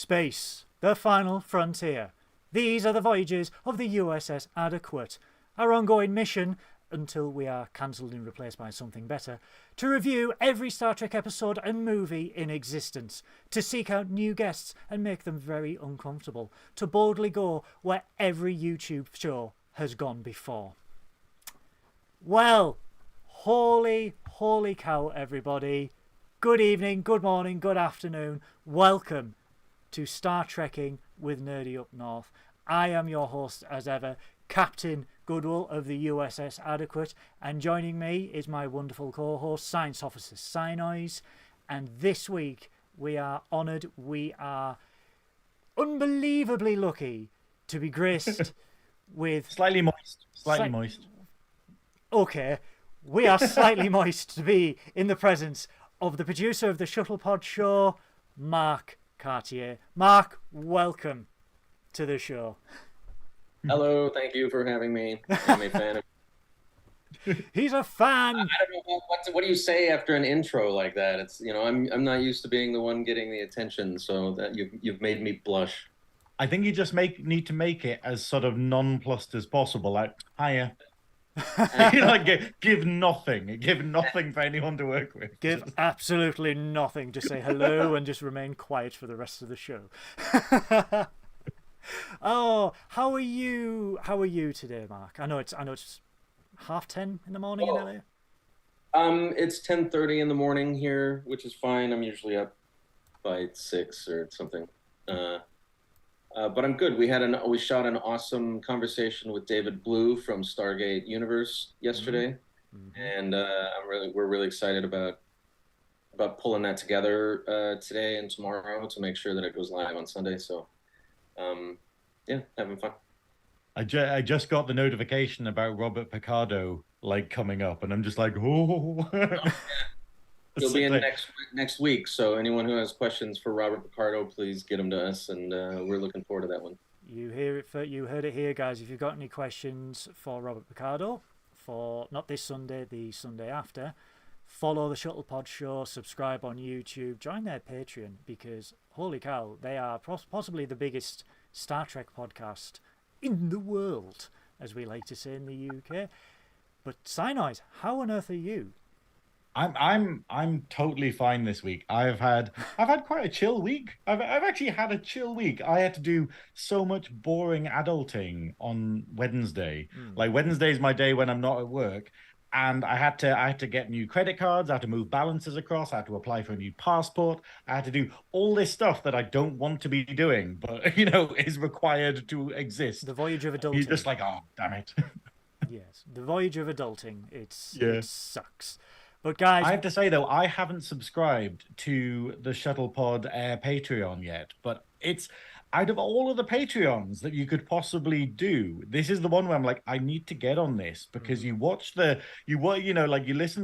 Space, the final frontier. These are the voyages of the USS Adequate. Our ongoing mission, until we are cancelled and replaced by something better, to review every Star Trek episode and movie in existence, to seek out new guests and make them very uncomfortable, to boldly go where every YouTube show has gone before. Well, holy cow, everybody. Good evening, good morning, good afternoon. Welcome to Star Trekking with Nerdy Up North. I am your host, as ever, Captain Goodwill of the USS Adequate, and joining me is my wonderful co-host, Science Officer Synoiz. And this week we are honoured, we are unbelievably lucky to be graced with... Slightly moist. Okay, we are slightly moist to be in the presence of the producer of the Shuttlepod Show, Mark Cartier. Mark, welcome to the show. Hello, thank you for having me. I'm a fan of... He's a fan. I don't know what do you say after an intro like that? It's I'm not used to being the one getting the attention, so that you've made me blush. I think you just need to make it as sort of nonplussed as possible. Like, hiya. Give nothing for anyone to work with. Give absolutely nothing. Just say hello and just remain quiet for the rest of the show. Oh, how are you? How are you today, Mark? I know it's 10:30 in the morning in LA. It's 10:30 in the morning here, which is fine. I'm usually up by 6 or something. But I'm good. We shot an awesome conversation with David Blue from Stargate Universe yesterday, and we're really excited about pulling that together today and tomorrow to make sure that it goes live on Sunday. So, yeah, having fun. I just got the notification about Robert Picardo coming up, and I'm just like, oh. Yeah. He'll be in next week, so anyone who has questions for Robert Picardo, please get them to us, and we're looking forward to that one. You heard it here, guys. If you've got any questions for Robert Picardo, for not this Sunday, the Sunday after, follow the Shuttlepod Show, subscribe on YouTube, join their Patreon, because holy cow, they are possibly the biggest Star Trek podcast in the world, as we like to say in the UK. But Synoiz, how on earth are you? I'm totally fine this week. I've had quite a chill week. I've actually had a chill week. I had to do so much boring adulting on Wednesday. Like, Wednesday is my day when I'm not at work, and I had to get new credit cards. I had to move balances across. I had to apply for a new passport. I had to do all this stuff that I don't want to be doing, but is required to exist. The voyage of adulting. You're just like, oh, damn it. Yes, the voyage of adulting. It sucks. But guys, I have to say though, I haven't subscribed to the Shuttlepod Air Patreon yet, but it's out of all of the Patreons that you could possibly do, this is the one where I'm like, I need to get on this, because you listen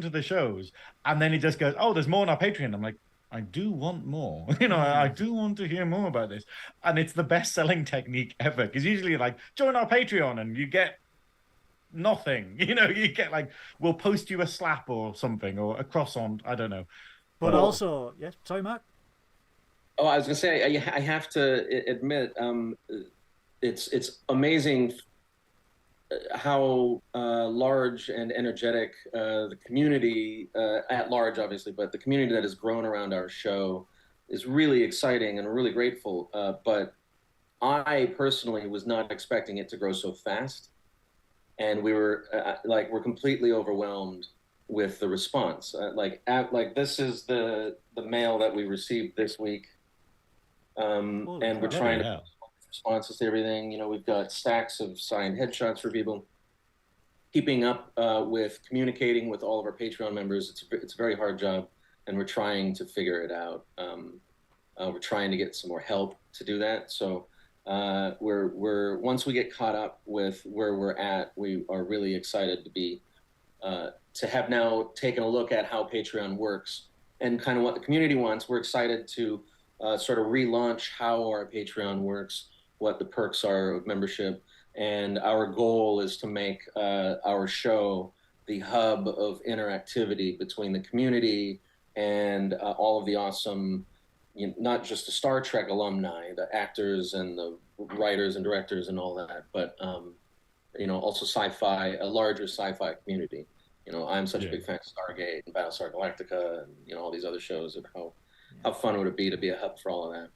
to the shows and then it just goes, oh, there's more on our Patreon. I'm like, I do want more. I do want to hear more about this. And it's the best selling technique ever, because usually join our Patreon and you get nothing. You get we'll post you a slap or something, or a croissant, I don't know. But also, yes, sorry, Mark. Oh, I was gonna say, I have to admit, it's amazing how large and energetic the community at large, obviously, but the community that has grown around our show is really exciting, and we're really grateful. But I personally was not expecting it to grow so fast. And we were we're completely overwhelmed with the response. This is the mail that we received this week, and we're trying to put responses to everything. We've got stacks of signed headshots for people. Keeping up with communicating with all of our Patreon members, it's a very hard job, and we're trying to figure it out. We're trying to get some more help to do that. So. We're once we get caught up with where we're at, we are really excited to have now taken a look at how Patreon works and kind of what the community wants. We're excited to sort of relaunch how our Patreon works, what the perks are of membership, and our goal is to make our show the hub of interactivity between the community and all of the awesome not just the Star Trek alumni, the actors and the writers and directors and all that, but also sci-fi, a larger sci-fi community. I'm such a big fan of Stargate and Battlestar Galactica and all these other shows. And how fun would it be to be a hub for all of that?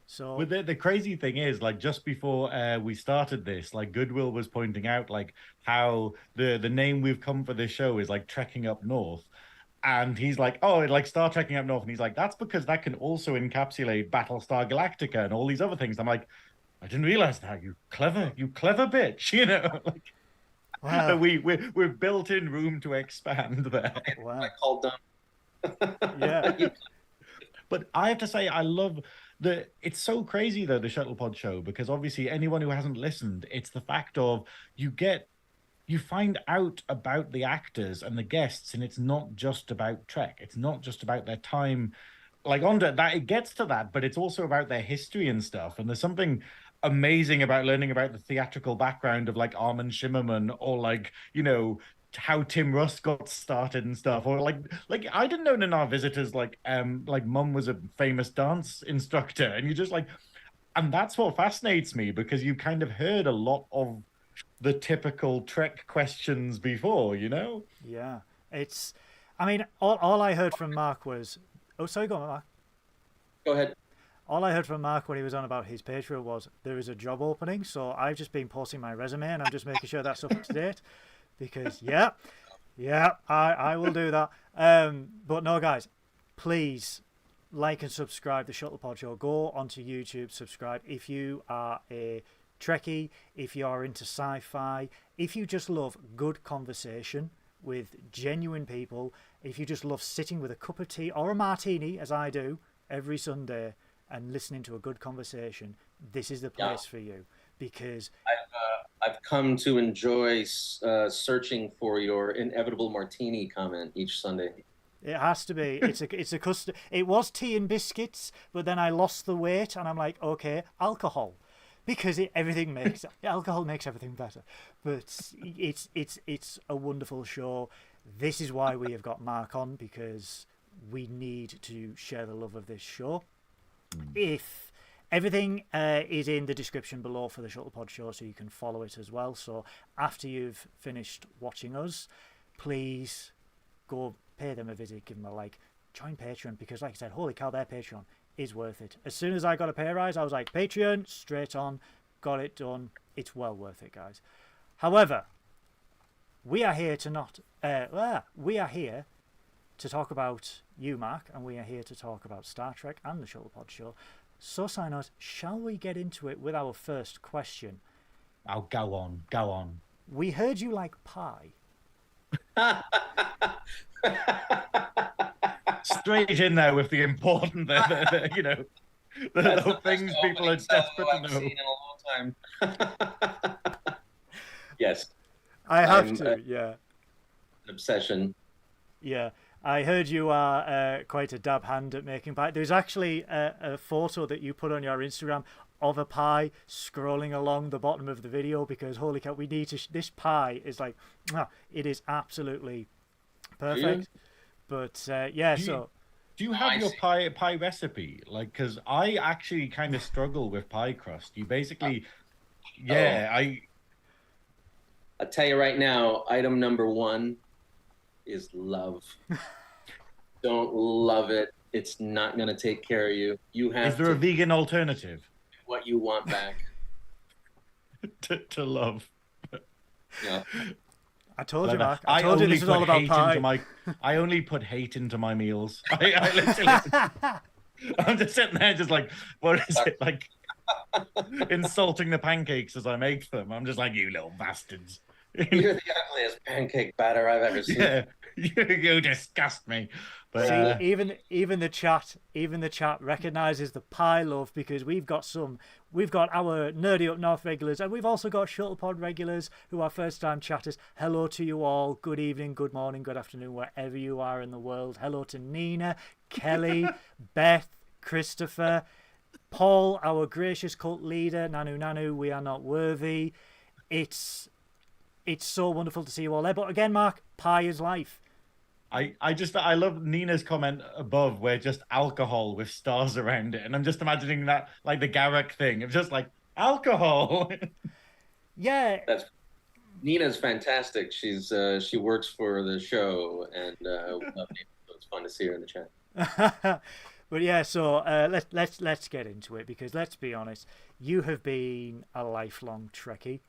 So, but the crazy thing is, like, just before we started this, like, Goodwill was pointing out, like, how the name we've come for this show is like Trekking Up North. And he's like, oh, like Star Trekking Up North. And he's like, that's because that can also encapsulate Battlestar Galactica and all these other things. I'm like, I didn't realize that. You clever bitch, like, wow. we've built in room to expand there. Wow. I called them. Yeah. But I have to say, I love it's so crazy though, the Shuttlepod show, because obviously anyone who hasn't listened, it's the fact of you find out about the actors and the guests, and it's not just about Trek. It's not just about their time. Like, under that, it gets to that, but it's also about their history and stuff. And there's something amazing about learning about the theatrical background of, like, Armin Shimmerman, or, like, how Tim Russ got started and stuff. Or like I didn't know none of our visitors, like mum was a famous dance instructor, and you just like, and that's what fascinates me, because you kind of heard a lot of the typical Trek questions before, Yeah. I mean, all I heard from Mark was, oh, sorry, go on, Mark. Go ahead. All I heard from Mark when he was on about his Patreon was there is a job opening, so I've just been posting my resume and I'm just making sure that's up to date, because I will do that. But no, guys, please like and subscribe to the Shuttlepod Show. Go onto YouTube, subscribe if you are a Trekkie, if you are into sci-fi, if you just love good conversation with genuine people, if you just love sitting with a cup of tea or a martini, as I do every Sunday, and listening to a good conversation, this is the place for you, because I've come to enjoy searching for your inevitable martini comment each Sunday. it has to be. It's a custom. It was tea and biscuits, but then I lost the weight, and I'm like, okay, alcohol, because alcohol makes everything better. But it's a wonderful show. This is why we have got Mark on, because we need to share the love of this show. If everything is in the description below for the Shuttlepod Show, so you can follow it as well. So after you've finished watching us, please go pay them a visit, give them a like, join Patreon, because like I said, holy cow, their Patreon is worth it. As soon as I got a pay rise, I was like, Patreon, straight on, got it done. It's well worth it, guys. However, we are here to talk about you, Mark, and we are here to talk about Star Trek and the Shuttlepod Show. So, Synoiz, shall we get into it with our first question? Oh, go on. We heard you like pie. Straight in there with the important, the things people are desperate to know. Seen in a long time. Yes, I have to, yeah. An obsession. Yeah, I heard you are quite a dab hand at making pie. There's actually a photo that you put on your Instagram of a pie scrolling along the bottom of the video, because holy cow, we need to. This pie is like, it is absolutely perfect. But do you have your pie recipe? Like, because I actually kind of struggle with pie crust. You basically, I'll tell you right now, item number 1 is love. Don't love it. It's not going to take care of you. You have Is there a vegan alternative? What you want back. to love. Yeah. I told you, Mark. I told you this is all about pie. I only put hate into my meals. I literally... I'm just sitting there just like, what is it? Like, insulting the pancakes as I make them. I'm just like, you little bastards. You're the ugliest pancake batter I've ever seen. Yeah, you disgust me. But see, even the chat recognizes the pie love, because we've got our Nerdy Up North regulars, and we've also got Shuttlepod regulars who are first time chatters. Hello to you all. Good evening, good morning, good afternoon, wherever you are in the world. Hello to Nina, Kelly, Beth, Christopher, Paul, our gracious cult leader, Nanu, we are not worthy. It's so wonderful to see you all there. But again, Mark, pie is life. I love Nina's comment above where just alcohol with stars around it. And I'm just imagining that like the Garak thing. It's just like alcohol. Yeah. That's Nina's fantastic. She works for the show, and we love Nina, so it's fun to see her in the chat. But yeah, so let's get into it, because let's be honest, you have been a lifelong Trekkie.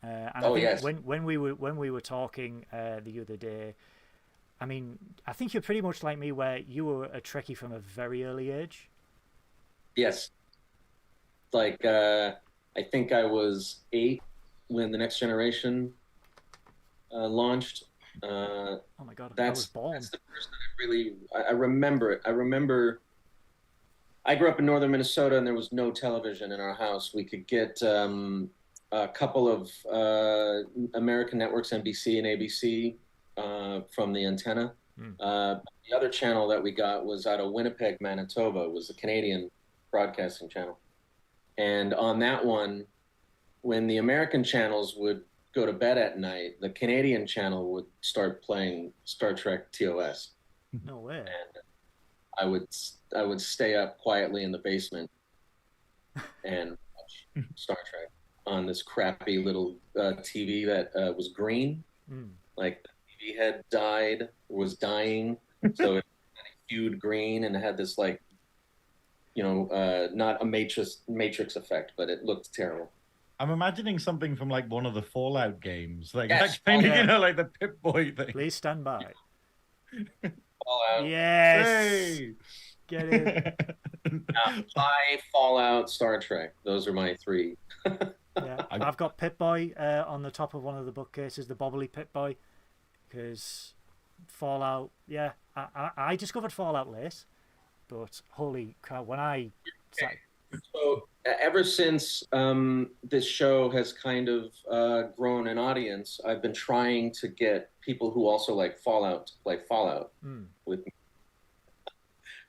And I think yes. when we were talking the other day, I mean, I think you're pretty much like me, where you were a Trekkie from a very early age. Yes. Like I think I was 8 when the Next Generation launched. Oh my God, I was born. That's the first that I remember it. I remember I grew up in northern Minnesota, and there was no television in our house. We could get a couple of American networks, NBC and ABC, from the antenna. The other channel that we got was out of Winnipeg, Manitoba. It was a Canadian broadcasting channel. And on that one, when the American channels would go to bed at night, the Canadian channel would start playing Star Trek TOS. No way. And I would stay up quietly in the basement and watch Star Trek on this crappy little TV that was green. Like the TV had was dying, so it hued green, and it had this like, not a matrix effect, but it looked terrible. I'm imagining something from like one of the Fallout games, like Yes. that kind of, like the Pip-Boy thing. Please stand by. Fallout. Yes. Hey! Get it. Pie, Fallout, Star Trek. Those are my 3. Yeah, I've got Pip-Boy on the top of one of the bookcases, the bobbly Pip-Boy, because Fallout. Yeah, I discovered Fallout late, but holy cow, when I. So ever since this show has kind of grown an audience, I've been trying to get people who also like Fallout to play Fallout with me.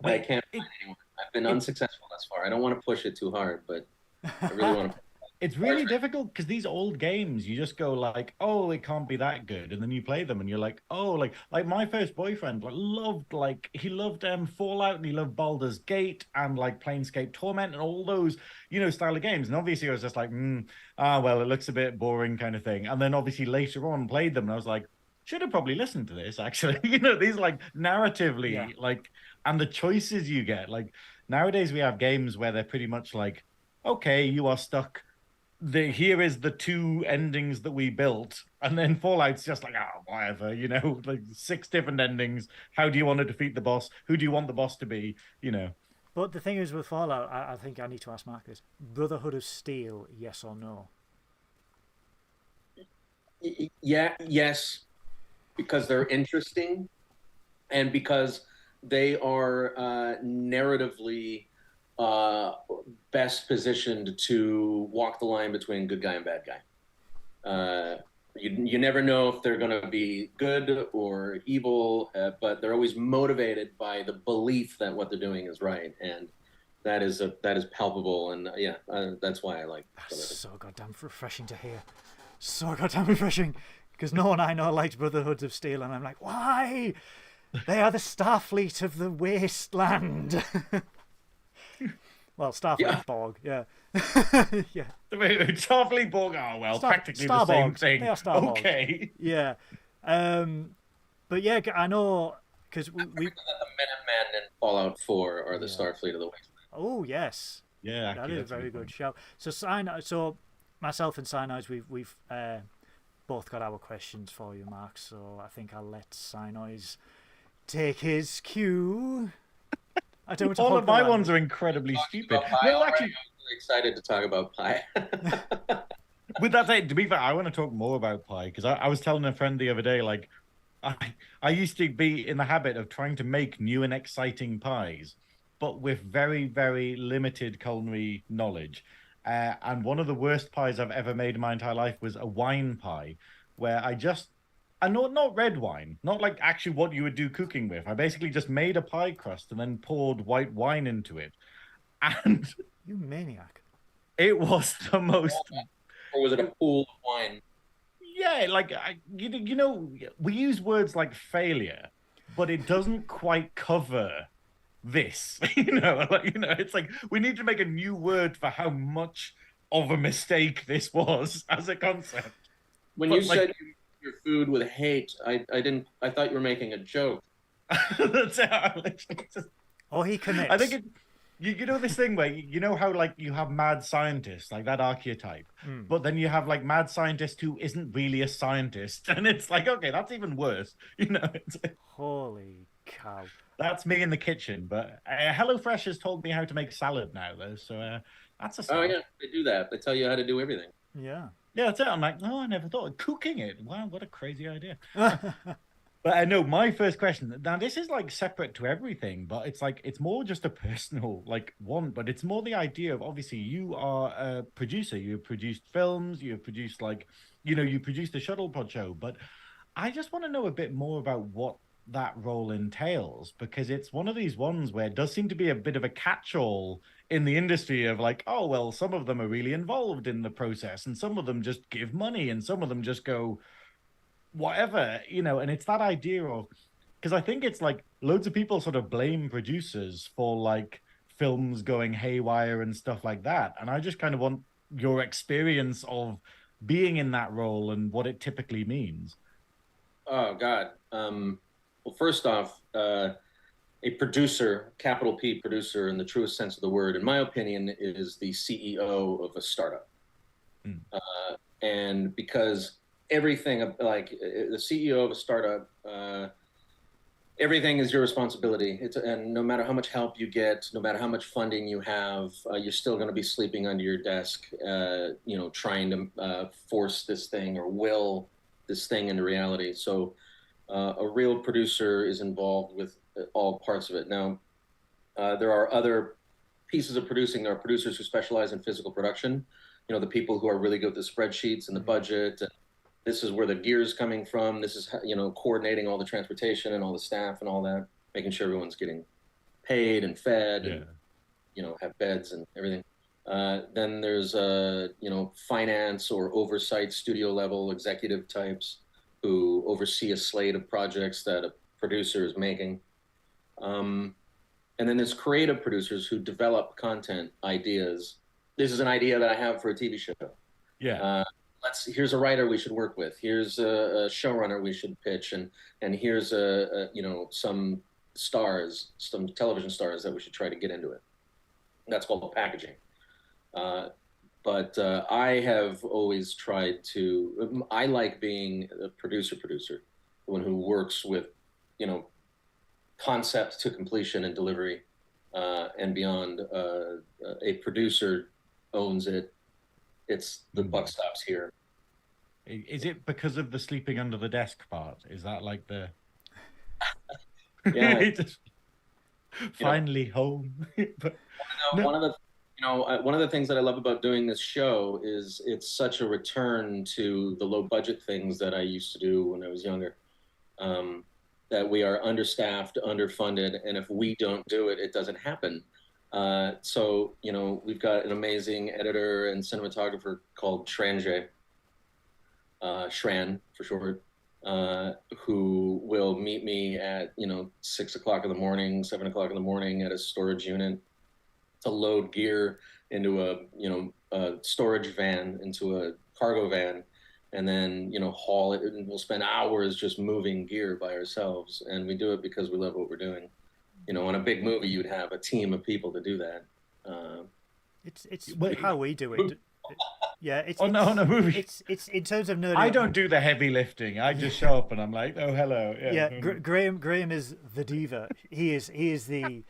But I can't find anyone. I've been unsuccessful thus far. I don't want to push it too hard, but I really want to. It's really difficult because these old games, you just go like, oh, it can't be that good, and then you play them and you're like, oh, like my first boyfriend loved Fallout, and he loved Baldur's Gate and like Planescape Torment and all those style of games, and obviously I was just like, well, it looks a bit boring kind of thing, and then obviously later on played them and I was like, should have probably listened to this actually. These like narratively like, and the choices you get, like nowadays we have games where they're pretty much like, okay, you are stuck. Here is the 2 endings that we built, and then Fallout's just like, whatever, like 6 different endings. How do you want to defeat the boss? Who do you want the boss to be? But the thing is with Fallout, I think I need to ask Mark this: Brotherhood of Steel, yes or no? Yeah, yes, because they're interesting, and because they are narratively best positioned to walk the line between good guy and bad guy. You never know if they're going to be good or evil, but they're always motivated by the belief that what they're doing is right, and that is palpable. And that's why I like. That's so goddamn refreshing to hear. So goddamn refreshing, because no one I know likes Brotherhoods of Steel, and I'm like, why? They are the Starfleet of the wasteland. Well, Starfleet Borg, yeah. Yeah. Starfleet Borg, practically the same thing. They are Star Borg. Okay. Yeah. But yeah, I know, because we... The Minutemen in Fallout 4 are the Starfleet of the wasteland. Oh, yes. Yeah, that is a very good shout. So myself and Synoiz, we've both got our questions for you, Mark, so I think I'll let Synoiz take his cue. I don't All of my ones are incredibly stupid. Well, actually, I'm really excited to talk about pie. With that said, to be fair, I want to talk more about pie, because I was telling a friend the other day, like, I used to be in the habit of trying to make new and exciting pies, but with very, very limited culinary knowledge. And one of the worst pies I've ever made in my entire life was a wine pie, where not red wine, not like actually what you would do cooking with. I basically just made a pie crust and then poured white wine into it. And you maniac. It was the most... Or was it a pool of wine? Yeah, like you know, we use words like failure, but it doesn't quite cover this. It's like we need to make a new word for how much of a mistake this was as a concept. When you said you made your food with hate, I thought you were making a joke. That's how Or he commits. I think you know this thing where you know how like you have mad scientists, like that archetype, but then you have like mad scientist who isn't really a scientist, and it's like, okay, that's even worse. It's like, holy cow. That's me in the kitchen. But HelloFresh has told me how to make salad now, though, so that's a start. Oh yeah, they do that. They tell you how to do everything. Yeah. Yeah, that's it. I'm like, oh, I never thought of cooking it. Wow, what a crazy idea. But I know my first question. Now, this is like separate to everything, but it's like it's more just a personal like one. But it's more the idea of obviously you are a producer. You've produced films. You've produced you produced the Shuttlepod Show. But I just want to know a bit more about what that role entails, because it's one of these ones where it does seem to be a bit of a catch-all in the industry of like, oh well, some of them are really involved in the process, and some of them just give money, and some of them just go whatever, and it's that idea of, because I think it's like loads of people sort of blame producers for like films going haywire and stuff like that, and I just kind of want your experience of being in that role and what it typically means. Oh God. Well, first off, a producer, capital P producer in the truest sense of the word, in my opinion, is the CEO of a startup. And because everything, like the CEO of a startup, everything is your responsibility. And no matter how much help you get, no matter how much funding you have, you're still going to be sleeping under your desk, trying to force this thing or will this thing into reality. So a real producer is involved with all parts of it. Now, there are other pieces of producing. There are producers who specialize in physical production, the people who are really good with the spreadsheets and the budget. And this is where the gear is coming from. This is, coordinating all the transportation and all the staff and all that, making sure everyone's getting paid and fed and, have beds and everything. Then there's, finance or oversight, studio level executive types who oversee a slate of projects that a producer is making. And then there's creative producers who develop content ideas. This is an idea that I have for a TV show. Yeah. Here's a writer we should work with. Here's a showrunner we should pitch, and here's some stars, some television stars that we should try to get into it. That's called packaging. But I have always tried to. I like being a producer, the one who works with, concept to completion and delivery, and beyond. A producer owns it. It's the buck stops here. Is it because of the sleeping under the desk part? Is that like the yeah finally home? But one of the things that I love about doing this show is it's such a return to the low budget things that I used to do when I was younger. That we are understaffed, underfunded, and if we don't do it, it doesn't happen. So we've got an amazing editor and cinematographer called Shran for short, who will meet me at 6 o'clock in the morning, 7 o'clock in the morning at a storage unit to load gear into a storage van, into a cargo van, and then haul it. And we'll spend hours just moving gear by ourselves, and we do it because we love what we're doing. On a big movie, you'd have a team of people to do that. It's how we do it. Yeah, it's on a movie. It's in terms of nerding. I don't do the heavy lifting. I just show up and I'm like, oh hello. Yeah, Graeme is the diva. He is the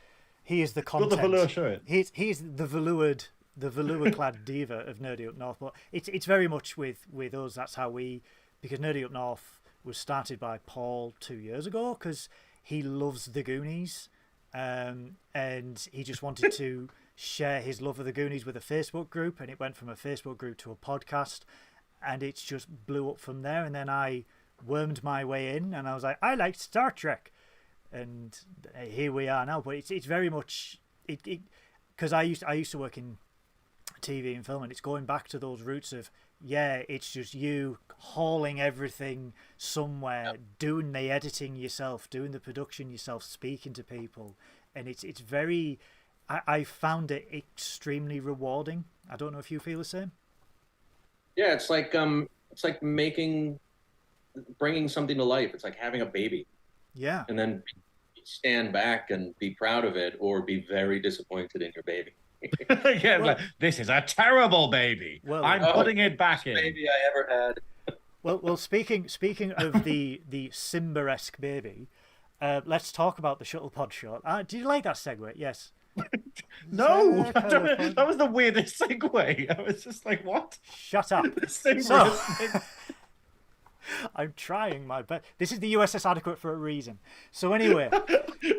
content. Got the velour shirt. He's the velour clad diva of Nerdy Up North. But it's very much with us. That's how because Nerdy Up North was started by Paul 2 years ago because he loves the Goonies, and he just wanted to share his love of the Goonies with a Facebook group, and it went from a Facebook group to a podcast, and it's just blew up from there. And then I wormed my way in, and I was like, I like Star Trek, and here we are now. But it's very much it because I used to work in TV and film, and it's going back to those roots of, yeah, it's just you hauling everything somewhere, doing the editing yourself, doing the production yourself, speaking to people, and it's very. I found it extremely rewarding. I don't know if you feel the same. Yeah, it's like bringing something to life. It's like having a baby. Yeah. And then stand back and be proud of it, or be very disappointed in your baby. Yeah, like, this is a terrible baby. Well, I'm putting it back in. Baby I ever had. Well. Speaking of the Simba-esque baby, let's talk about the Shuttlepod Show. Do you like that segue? Yes. No, that was the weirdest segue. I was just like, what? Shut up. So, I'm trying my best. This is the USS Adequate for a reason. So anyway.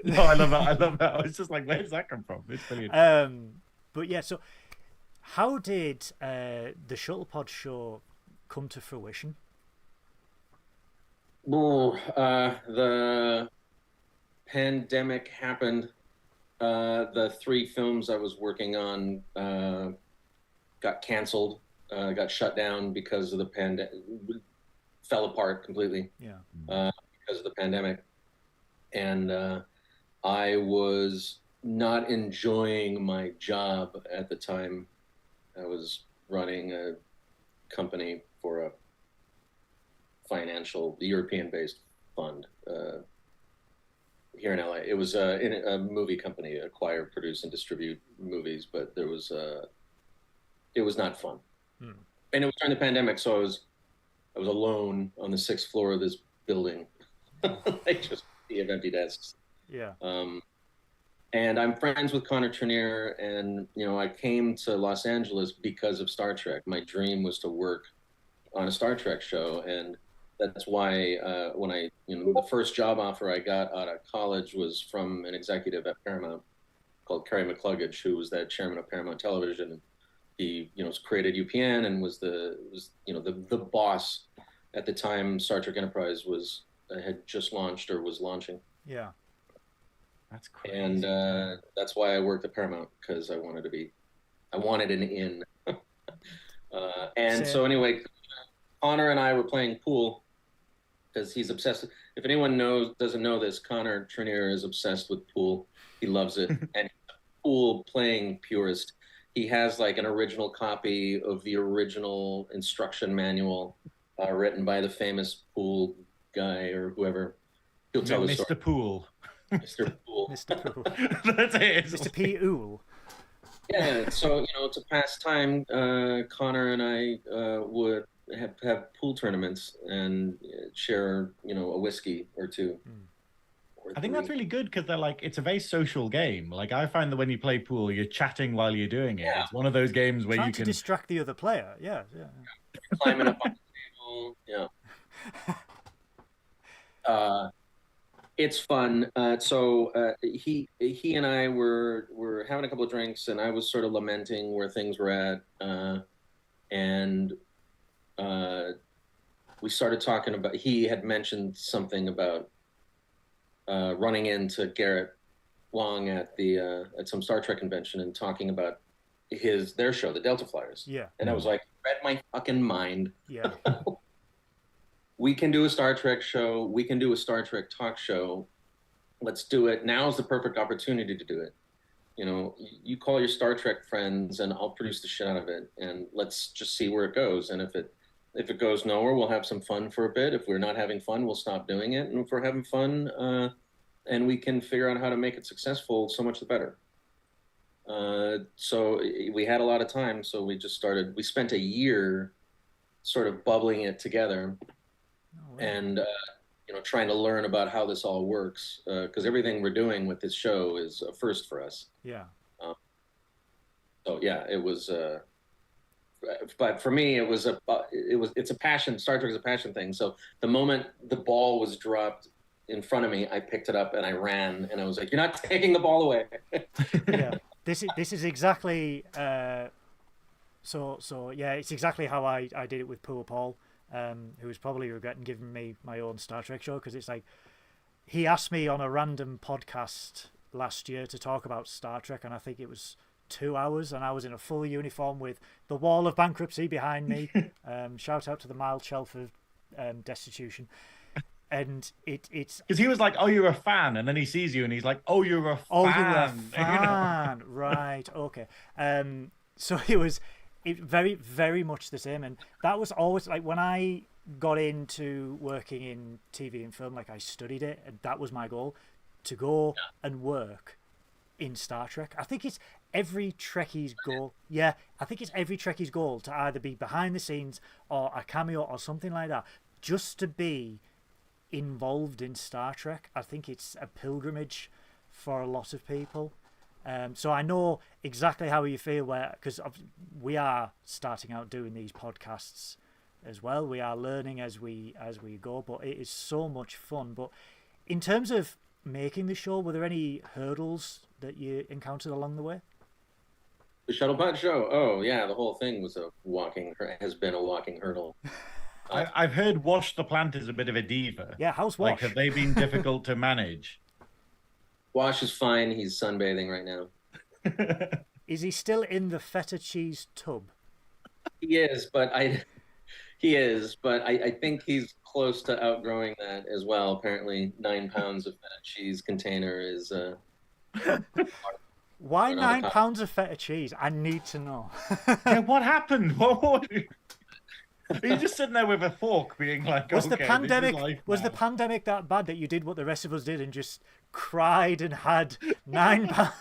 No, I love that. I was just like, where does that come from? It's brilliant. But yeah, so how did the Shuttlepod Show come to fruition? The pandemic happened. The 3 films I was working on got canceled, got shut down because of the pandemic, fell apart completely. Yeah. Because of the pandemic. And I was not enjoying my job at the time. I was running a company for a European-based fund here in LA. It was in a movie company, acquire, produce, and distribute movies, but it was not fun. And it was during the pandemic, so I was alone on the 6th floor of this building, like just of empty desks. Yeah. And I'm friends with Connor Trenier, and I came to Los Angeles because of Star Trek. My dream was to work on a Star Trek show, and that's why when the first job offer I got out of college was from an executive at Paramount called Kerry McCluggage, who was that chairman of Paramount Television. And he, created UPN and was the boss at the time. Star Trek Enterprise had just launched or was launching. Yeah. That's crazy. And that's why I worked at Paramount, because I wanted an in. So anyway, Connor and I were playing pool because he's obsessed. If anyone doesn't know this, Connor Trenier is obsessed with pool. He loves it. And he's a pool playing purist. He has like an original copy of the original instruction manual written by the famous pool guy or whoever. He'll tell the story. Mr. Pool. Mr. Pool. Mr. Pool. That's it. Mr. P. Ool. Yeah, so to pass time, Connor and I would have pool tournaments and share a whiskey or two. Or I think 3. that's really good because it's a very social game. Like I find that when you play pool, you're chatting while you're doing it. Yeah. It's one of those games where Trying you to can distract the other player. Yeah. Climbing up on the table. Yeah. It's fun. So he and I were having a couple of drinks, and I was sort of lamenting where things were at, and we started talking about. He had mentioned something about running into Garrett Wang at some Star Trek convention and talking about their show, the Delta Flyers. Yeah. And I was like, read my fucking mind. Yeah. We can do a Star Trek show. We can do a Star Trek talk show. Let's do it. Now's the perfect opportunity to do it. You call your Star Trek friends and I'll produce the shit out of it. And let's just see where it goes. And if it goes nowhere, we'll have some fun for a bit. If we're not having fun, we'll stop doing it. And if we're having fun and we can figure out how to make it successful, so much the better. So we had a lot of time. So we spent a year sort of bubbling it together. Oh, wow. And trying to learn about how this all works, because everything we're doing with this show is a first for us. Yeah. So yeah, it was. But for me, it's a passion. Star Trek is a passion thing. So the moment the ball was dropped in front of me, I picked it up and I ran, and I was like, "You're not taking the ball away." Yeah. This is exactly. So yeah, it's exactly how I did it with Poor Paul. Who was probably regretting giving me my own Star Trek show, because it's like he asked me on a random podcast last year to talk about Star Trek, and I think it was 2 hours, and I was in a full uniform with the wall of bankruptcy behind me. Shout out to the mild shelf of destitution. And it's because he was like, "Oh, you're a fan," and then he sees you and he's like, "Oh, you're a fan." Oh, you're a fan, right? Okay. So it very, very much the same, and that was always like when I got into working in TV and film. Like I studied it, and that was my goal, to go and work in Star Trek. I think it's every Trekkie's goal. Yeah, I think it's every Trekkie's goal to either be behind the scenes or a cameo or something like that, just to be involved in Star Trek. I think it's a pilgrimage for a lot of people. So I know exactly how you feel, because we are starting out doing these podcasts as well. We are learning as we go, but it is so much fun. But in terms of making the show, were there any hurdles that you encountered along the way? The Shuttlepod Show. Oh yeah, the whole thing has been a walking hurdle. I've heard Wash the Plant is a bit of a diva. Yeah, how's Wash? Like, have they been difficult to manage? Wash is fine. He's sunbathing right now. Is he still in the feta cheese tub? He is, but I think he's close to outgrowing that as well. Apparently, 9 pounds of feta cheese container is. Why 9 pounds of feta cheese? I need to know. Yeah, what happened? Are you just sitting there with a fork being like, was okay, the pandemic that bad that you did what the rest of us did and just cried and had 9 pounds?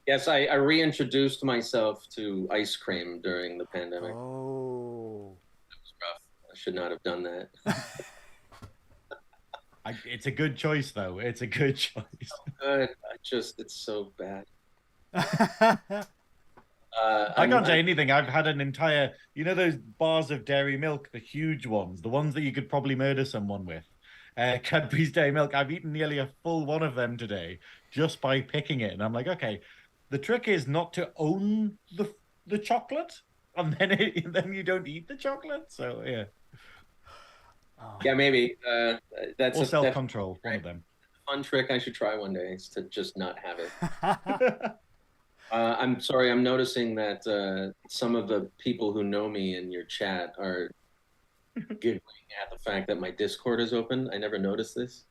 Yes, I reintroduced myself to ice cream during the pandemic. Oh. It was rough. I should not have done that. It's a good choice, though. It's a good choice. Good. It's so bad. I can't say anything. I've had an entire, those bars of dairy milk, the huge ones, the ones that you could probably murder someone with. Cadbury's Dairy Milk. I've eaten nearly a full one of them today just by picking it. And I'm like, okay, the trick is not to own the chocolate, and then you don't eat the chocolate. So, yeah. Oh. Yeah, maybe. That's or self-control, one of them. Fun trick I should try one day is to just not have it. I'm sorry, I'm noticing that some of the people who know me in your chat are giggling at the fact that my Discord is open. I never noticed this.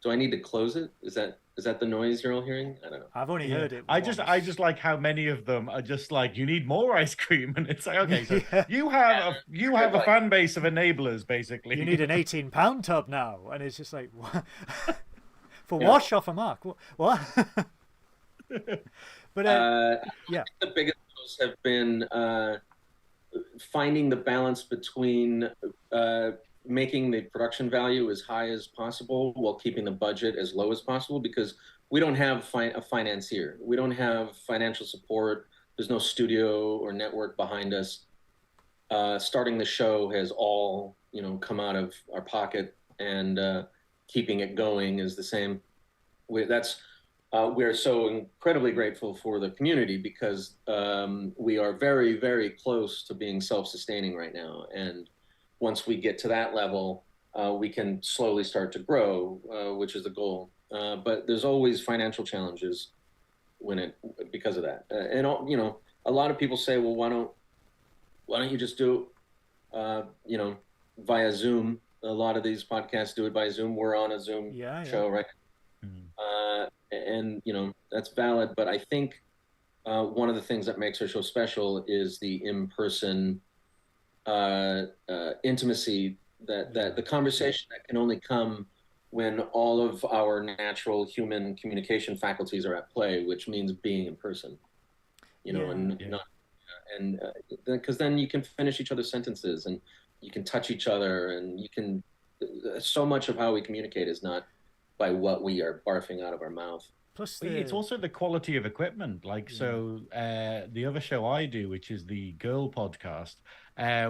Do I need to close it? Is that the noise you're all hearing? I don't know. I've only heard it. I just like how many of them are just like, you need more ice cream, and it's like, okay, so you have a fan base of enablers, basically. You need an 18-pound tub now, and it's just like, what? For Wash off a Mark. What? But yeah, the biggest goals have been finding the balance between making the production value as high as possible while keeping the budget as low as possible, because we don't have a financier. We don't have financial support. There's no studio or network behind us. Starting the show has all come out of our pocket, and keeping it going is the same. We're so incredibly grateful for the community, because we are very, very close to being self-sustaining right now. And once we get to that level, we can slowly start to grow, which is the goal. But there's always financial challenges because of that. And a lot of people say, well, why don't you just do it, via Zoom? A lot of these podcasts do it by Zoom. We're on a Zoom show, right? And that's valid, but I think one of the things that makes our show special is the in-person intimacy, that the conversation that can only come when all of our natural human communication faculties are at play, which means being in person, because then you can finish each other's sentences, and you can touch each other, and so much of how we communicate is not by what we are barfing out of our mouth. Plus, it's also the quality of equipment. So the other show I do, which is the Girl podcast,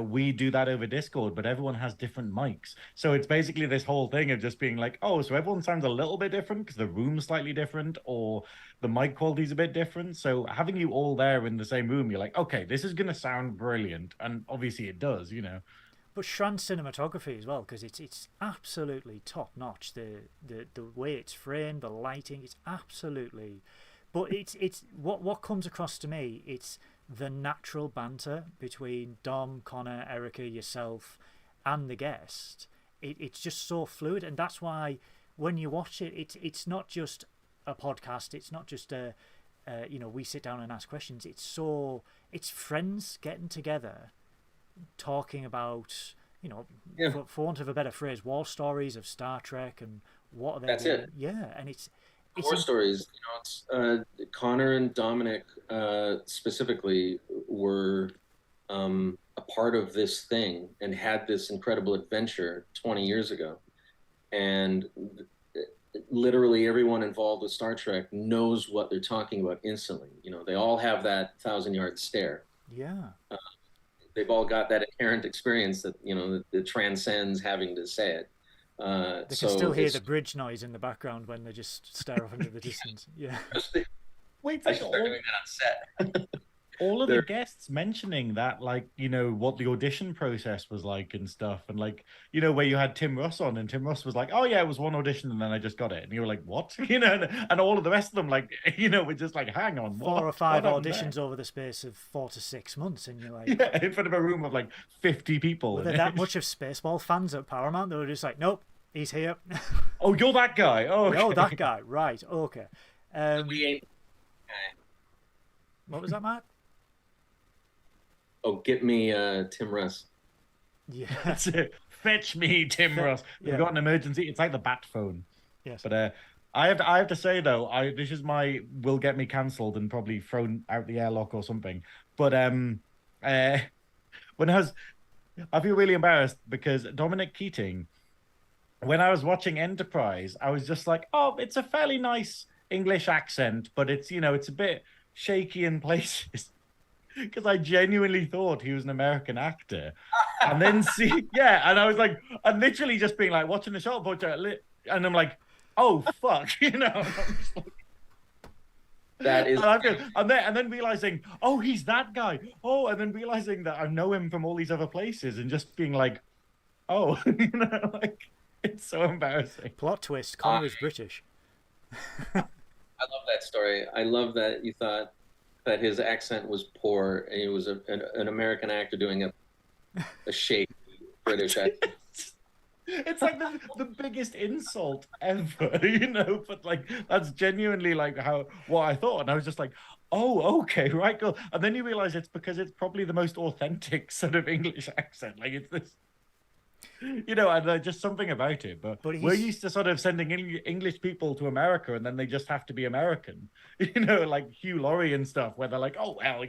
we do that over Discord, but everyone has different mics. So it's basically this whole thing of just being like, oh, so everyone sounds a little bit different because the room's slightly different, or the mic quality's a bit different. So having you all there in the same room, you're like, okay, this is going to sound brilliant. And obviously it does, But Shran's cinematography as well, because it's absolutely top notch. The way it's framed, the lighting, it's absolutely But it's what comes across to me. It's the natural banter between Dom, Connor, Erica, yourself, and the guest. It's just so fluid, and that's why when you watch it, it's not just a podcast. It's not just we sit down and ask questions. It's friends getting together, talking about, for want of a better phrase, war stories of Star Trek and what are they That's doing. it. Yeah, and it's War stories. It's Connor and Dominic specifically were a part of this thing and had this incredible adventure 20 years ago, and literally everyone involved with Star Trek knows what they're talking about instantly. They all have that 1,000-yard stare. Yeah. They've all got that inherent experience that that transcends having to say it. They can still hear the bridge noise in the background when they just stare off into the distance. Yeah. Wait, I should start doing that on set. All of the guests mentioning that, like, what the audition process was like and stuff, and like, where you had Tim Russ on, and Tim Russ was like, "Oh yeah, it was one audition, and then I just got it," and you were like, "What?" And all of the rest of them, like, were just like, "Hang on, 4 or 5 auditions over the space of 4 to 6 months, and you're like, yeah, in front of a room of like 50 people. Were there that much of Spaceball fans at Paramount? They were just like, "Nope, he's here." Oh, you're that guy. Oh, okay. Oh, that guy. Right. Okay. We ain't. What was that, Matt? Oh, get me Tim Russ. Yeah. That's it. Fetch me Tim Russ. We've got an emergency. It's like the bat phone. Yes. But I have to say though, this is my will get me cancelled and probably thrown out the airlock or something. But when I feel really embarrassed because Dominic Keating, when I was watching Enterprise, I was just like, oh, it's a fairly nice English accent, but it's it's a bit shaky in places. Because I genuinely thought he was an American actor, and then and I was like, I'm literally just being like watching the Shuttlepod Show, and I'm like, oh fuck, That is, and then realizing, oh, he's that guy. Oh, and then realizing that I know him from all these other places, and just being like, oh, like it's so embarrassing. Plot twist: Connor is British. I love that story. I love that you thought that his accent was poor, and he was an American actor doing a shake British accent. It's like the biggest insult ever, but like that's genuinely like what I thought, and I was just like, oh, okay, right, cool. And then you realize it's because it's probably the most authentic sort of English accent. Like it's this, and just something about it. But we're used to sort of sending English people to America, and then they just have to be American, like Hugh Laurie and stuff, where they're like, oh well,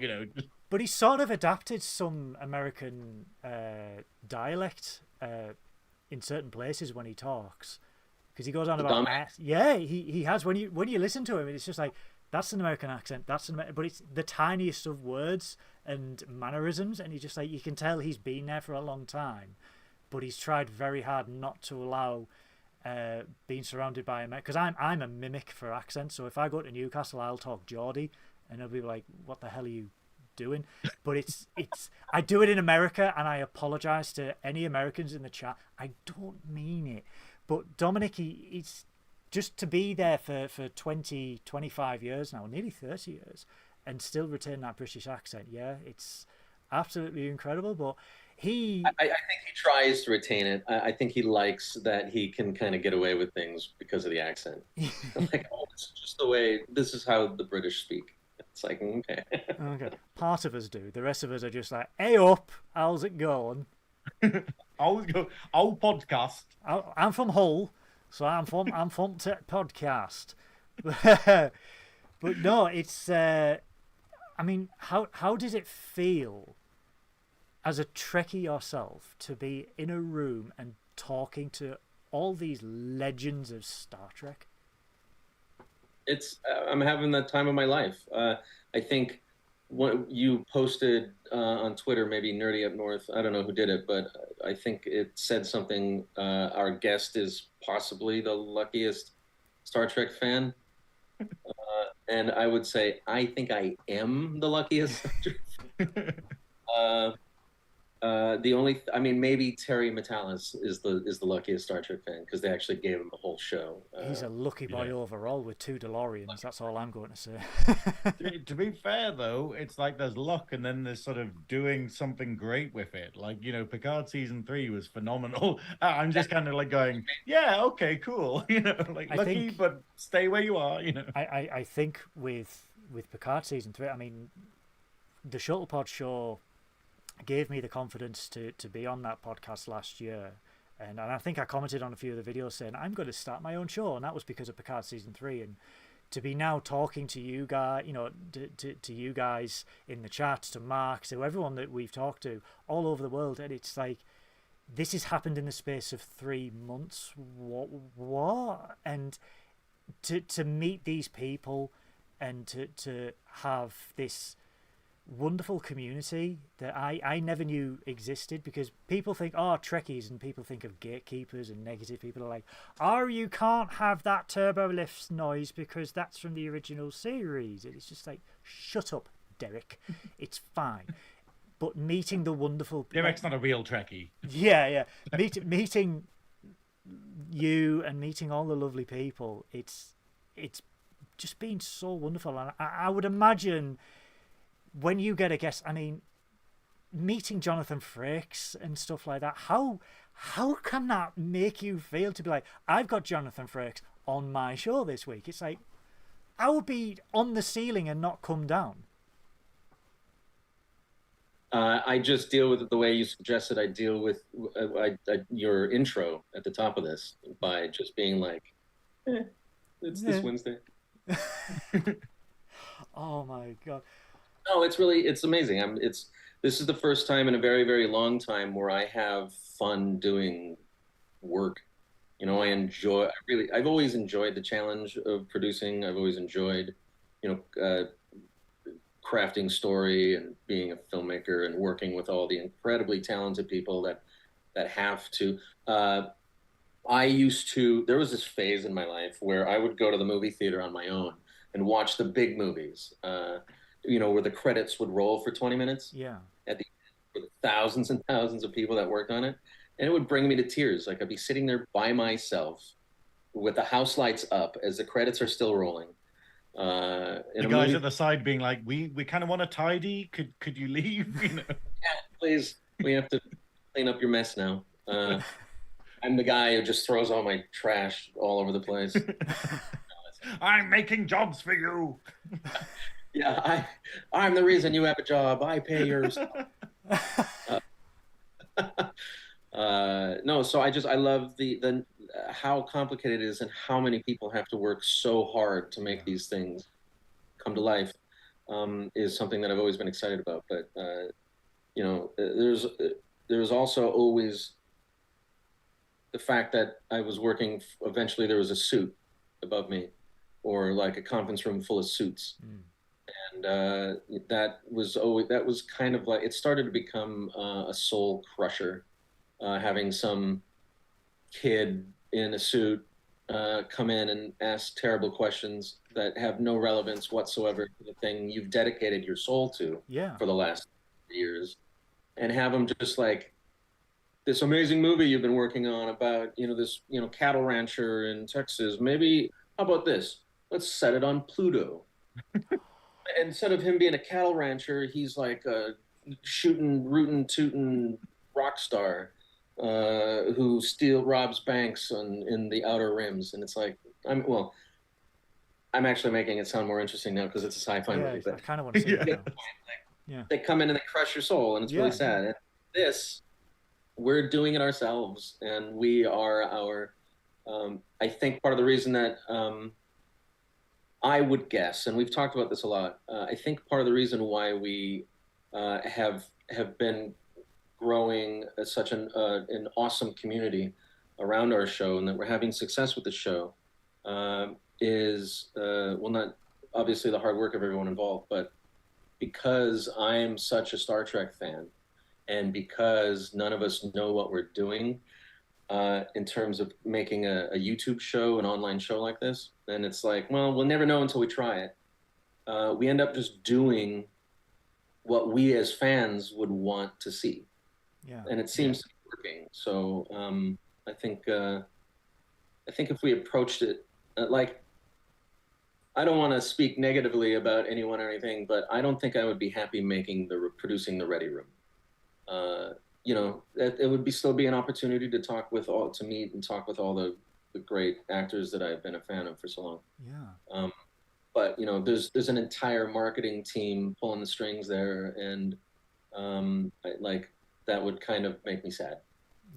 But he sort of adapted some American dialect in certain places when he talks, because he goes on about he has when you listen to him, it's just like, that's an American accent, but it's the tiniest of words and mannerisms, and you can tell he's been there for a long time, but he's tried very hard not to allow being surrounded by America, because I'm a mimic for accents. So if I go to Newcastle, I'll talk Geordie, and they'll be like, what the hell are you doing? But it's I do it in America, and I apologize to any Americans in the chat. I don't mean it. But Dominic, he's just to be there for 20, 25 years now, nearly 30 years, and still retain that British accent. Yeah, it's absolutely incredible. But I think he tries to retain it. I think he likes that he can kind of get away with things because of the accent. I'm like, oh, this is just the way. This is how the British speak. It's like, okay. Okay. Part of us do. The rest of us are just like, hey up, how's it going? I'll podcast. I'm from Hull, so I'm from podcast. But no, it's. I mean, how does it feel as a Trekkie yourself to be in a room and talking to all these legends of Star Trek? I'm having the time of my life. I think what you posted on Twitter, maybe Nerdy Up North, I don't know who did it, but I think it said something. Our guest is possibly the luckiest Star Trek fan. And I would say, I think I am the luckiest Star Trek fan. The only, I mean, maybe Terry Metalis is the luckiest Star Trek fan because they actually gave him the whole show. He's a lucky boy yeah. overall with 2 DeLoreans. That's all I'm going to say. To be fair, though, it's like there's luck and then there's sort of doing something great with it. Like, you know, Picard season 3 was phenomenal. I'm just kind of like going, yeah, okay, cool. You know, like lucky, but stay where you are, you know. I think with Picard season 3, I mean, the Shuttlepod Show gave me the confidence to be on that podcast last year. And I think I commented on a few of the videos saying, I'm going to start my own show. And that was because of Picard season 3. And to be now talking to you guys, you know, to you guys in the chat, to Mark, to everyone that we've talked to all over the world. And it's like, this has happened in the space of 3 months. What? And to meet these people and to have this wonderful community that I never knew existed, because people think, oh, Trekkies, and people think of gatekeepers and negative people are like, oh, you can't have that turbo lift noise because that's from the original series. And it's just like, shut up, Derek. It's fine. But meeting the wonderful... Derek's not a real Trekkie. Yeah. Meeting you and meeting all the lovely people, it's just been so wonderful. And I would imagine when you get a guest, I mean, meeting Jonathan Frakes and stuff like that, how can that make you feel to be like, I've got Jonathan Frakes on my show this week? It's like, I would be on the ceiling and not come down. I just deal with it the way you suggested. I deal with your intro at the top of this by just being like, it's this Wednesday. Oh my God. No, it's amazing. This is the first time in a very, very long time where I have fun doing work. You know, I've always enjoyed the challenge of producing. I've always enjoyed, you know, crafting story and being a filmmaker and working with all the incredibly talented people that have to. There was this phase in my life where I would go to the movie theater on my own and watch the big movies. You know, where the credits would roll for 20 minutes. Yeah. At the end, with thousands and thousands of people that worked on it. And it would bring me to tears. Like, I'd be sitting there by myself with the house lights up as the credits are still rolling. The guys at the side being like, we kind of want to tidy. Could you leave? You know? Yeah, please. We have to clean up your mess now. I'm the guy who just throws all my trash all over the place. I'm making jobs for you. Yeah, I'm the reason you have a job. I pay yours. No, so I love the how complicated it is and how many people have to work so hard to make these things come to life. Is something that I've always been excited about. But you know, there's also always the fact that I was working. Eventually, there was a suit above me, or like a conference room full of suits. And that was kind of like, it started to become a soul crusher, having some kid in a suit come in and ask terrible questions that have no relevance whatsoever to the thing you've dedicated your soul to for the last years, and have them just like, this amazing movie you've been working on about, you know, this, you know, cattle rancher in Texas. Maybe, how about this? Let's set it on Pluto. Instead of him being a cattle rancher, he's like a shooting, rootin', tootin' rock star who robs banks in the Outer Rims. And it's like, I'm actually making it sound more interesting now because it's a sci-fi movie. But I kind of want to see it now. They come in and they crush your soul, and it's really sad. And we're doing it ourselves, and we are our. I think part of the reason that I would guess, and we've talked about this a lot. I think part of the reason why we have been growing as such an awesome community around our show, and that we're having success with the show, is not obviously the hard work of everyone involved, but because I'm such a Star Trek fan, and because none of us know what we're doing in terms of making a YouTube show, an online show like this, then it's like, well, we'll never know until we try it. We end up just doing what we as fans would want to see. Yeah. And it seems to be working. So I think if we approached it like, I don't want to speak negatively about anyone or anything, but I don't think I would be happy producing the Ready Room. It would still be an opportunity to meet and talk with all the great actors that I've been a fan of for so long. Yeah. But there's an entire marketing team pulling the strings there, and that would kind of make me sad.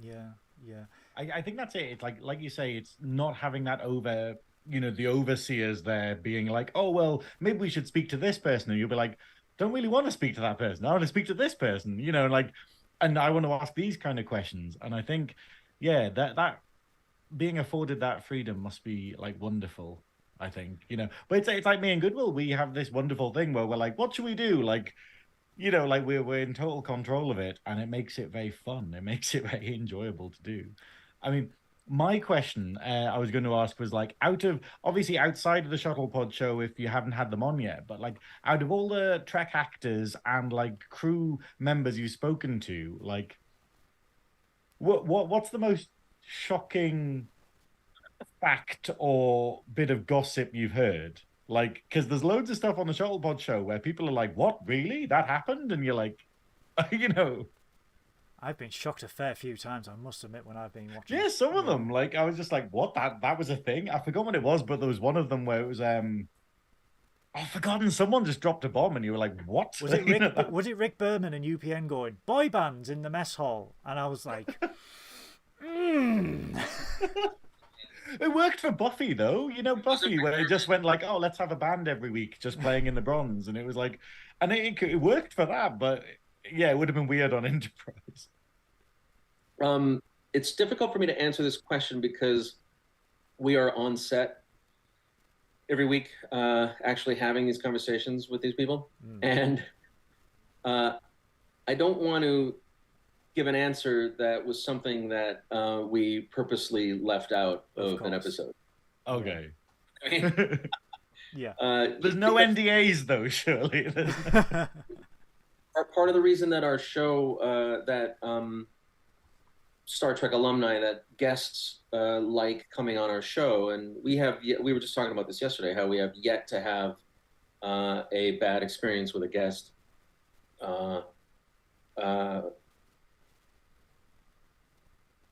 Yeah. Yeah. I think that's it. It's like you say, it's not having that the overseers there being like, oh, well, maybe we should speak to this person. And you'll be like, don't really want to speak to that person. I want to speak to this person, and I want to ask these kind of questions. And I think, yeah, that being afforded that freedom must be like wonderful, I think, but it's like me and Goodwill, we have this wonderful thing where we're like, what should we do? Like, like we're in total control of it, and it makes it very fun. It makes it very enjoyable to do. I mean, my question I was going to ask was like, obviously outside of the Shuttlepod show, if you haven't had them on yet, but like out of all the Trek actors and like crew members you've spoken to, like what's the most shocking fact or bit of gossip you've heard? Like, because there's loads of stuff on the Shuttlepod show where people are like, what, really? That happened? And you're like, I've been shocked a fair few times, I must admit, when I've been watching. Yeah, some of them. Like, I was just like, what? That was a thing? I forgot what it was, but there was one of them where it was, I've forgotten. Someone just dropped a bomb and you were like, what? Was it Rick Berman and UPN going, boy bands in the mess hall? And I was like, It worked for Buffy, though. Buffy, where it just went like, oh, let's have a band every week just playing in the bronze. And it was like, and it worked for that. But yeah, it would have been weird on Enterprise. It's difficult for me to answer this question because we are on set every week, actually having these conversations with these people. And I don't want to give an answer that was something that we purposely left out of an episode. Okay. I mean, yeah. There's no NDAs though, surely. Part of the reason that our show, that Star Trek alumni, that guests like coming on our show, and we were just talking about this yesterday, how we have yet to have a bad experience with a guest.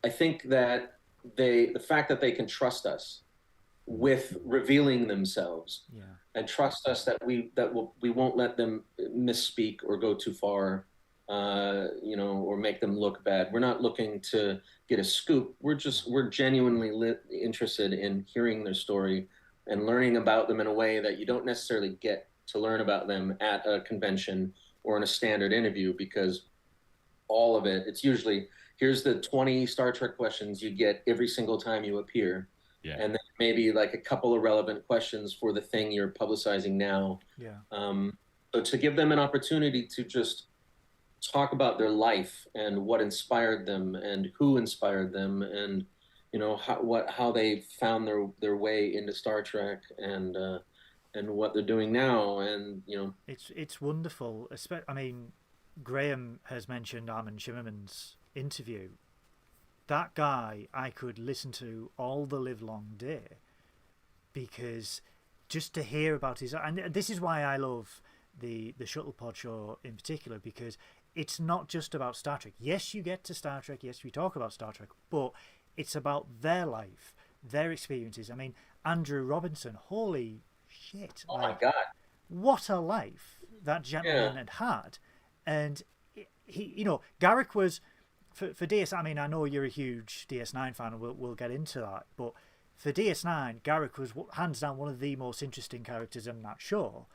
I think that the fact that they can trust us with revealing themselves, and trust us that we won't let them misspeak or go too far, or make them look bad. We're not looking to get a scoop. We're genuinely interested in hearing their story and learning about them in a way that you don't necessarily get to learn about them at a convention or in a standard interview, because all of it's usually, here's the 20 Star Trek questions you get every single time you appear. Yeah. And then maybe like a couple of relevant questions for the thing you're publicizing now. Yeah. So to give them an opportunity to just talk about their life and what inspired them and who inspired them, and how they found their way into Star Trek, and what they're doing now, and it's wonderful. I mean, Graeme has mentioned Armin Shimmerman's interview. That guy I could listen to all the live long day, because just to hear about his, and this is why I love the Shuttlepod show in particular, because it's not just about Star Trek. Yes, you get to Star Trek, yes, we talk about Star Trek, but it's about their life, their experiences. I mean, Andrew Robinson, holy shit. Oh my God. What a life that gentleman had. And he, Garrick was, for DS, I mean, I know you're a huge DS9 fan, and we'll get into that, but for DS9, Garrick was hands down one of the most interesting characters in that show.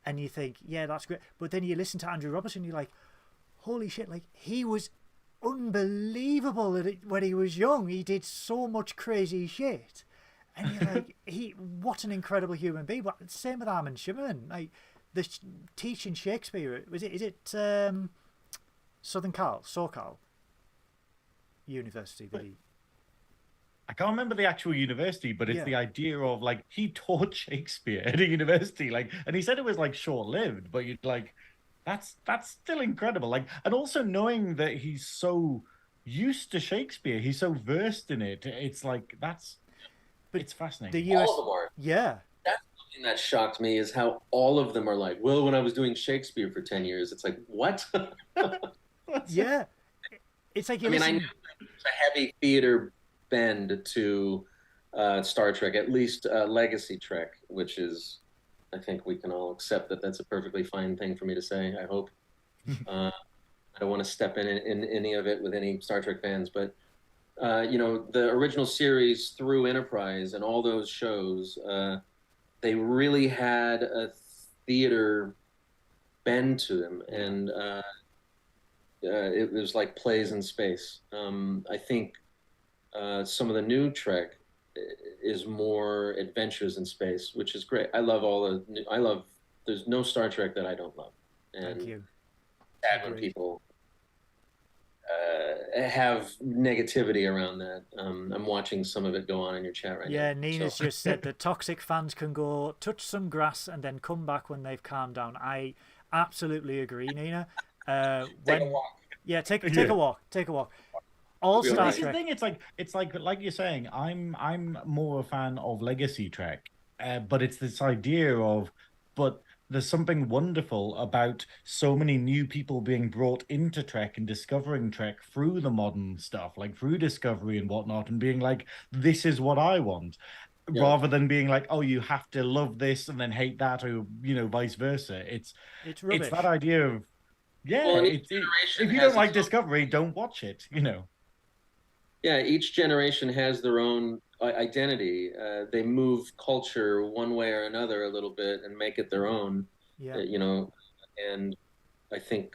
And you think, yeah, that's great. But then you listen to Andrew Robertson, you're like, holy shit, like, he was unbelievable when he was young. He did so much crazy shit. And you're like, what an incredible human being. But same with Armin Shimmerman. Like, teaching Shakespeare, is it Southern Cal, SoCal University that he... I can't remember the actual university, but it's the idea of like, he taught Shakespeare at a university, like, and he said it was like short-lived, but you'd like, That's still incredible. Like, and also knowing that he's so used to Shakespeare, he's so versed in it. It's like it's fascinating. The US, All of them are. yeah, That's something that shocked me is how all of them are like, well, when I was doing Shakespeare for 10 years, it's like, what? yeah. It's like you I mean, I listen. knew there was a heavy theater bend to Star Trek, at least Legacy Trek, which is, I think we can all accept that that's a perfectly fine thing for me to say, I hope. I don't want to step in any of it with any Star Trek fans, but you know, the original series through Enterprise and all those shows, they really had a theater bend to them, and it was like plays in space. I think some of the new Trek is more adventures in space, which is great. I love all the. I love. There's no Star Trek that I don't love, and Thank you. sad when people have negativity around that. I'm watching some of it go on in your chat right now. Yeah, Nina's So, just said that toxic fans can go touch some grass and then come back when they've calmed down. I absolutely agree, Nina. take a walk. Yeah, take a walk. Take a walk. All You'll be Star right. This is the Trek. thing. It's like you're saying. I'm more a fan of Legacy Trek, but it's this idea of, but there's something wonderful about so many new people being brought into Trek and discovering Trek through the modern stuff, like through Discovery and whatnot, and being like, this is what I want, Yeah. rather than being like, oh, you have to love this and then hate that, or vice versa. It's rubbish. It's that idea of, yeah, Well, and each generation if you has don't like its own- Discovery, don't watch it. Yeah, each generation has their own identity. They move culture one way or another a little bit and make it their own. Yeah. You know, and I think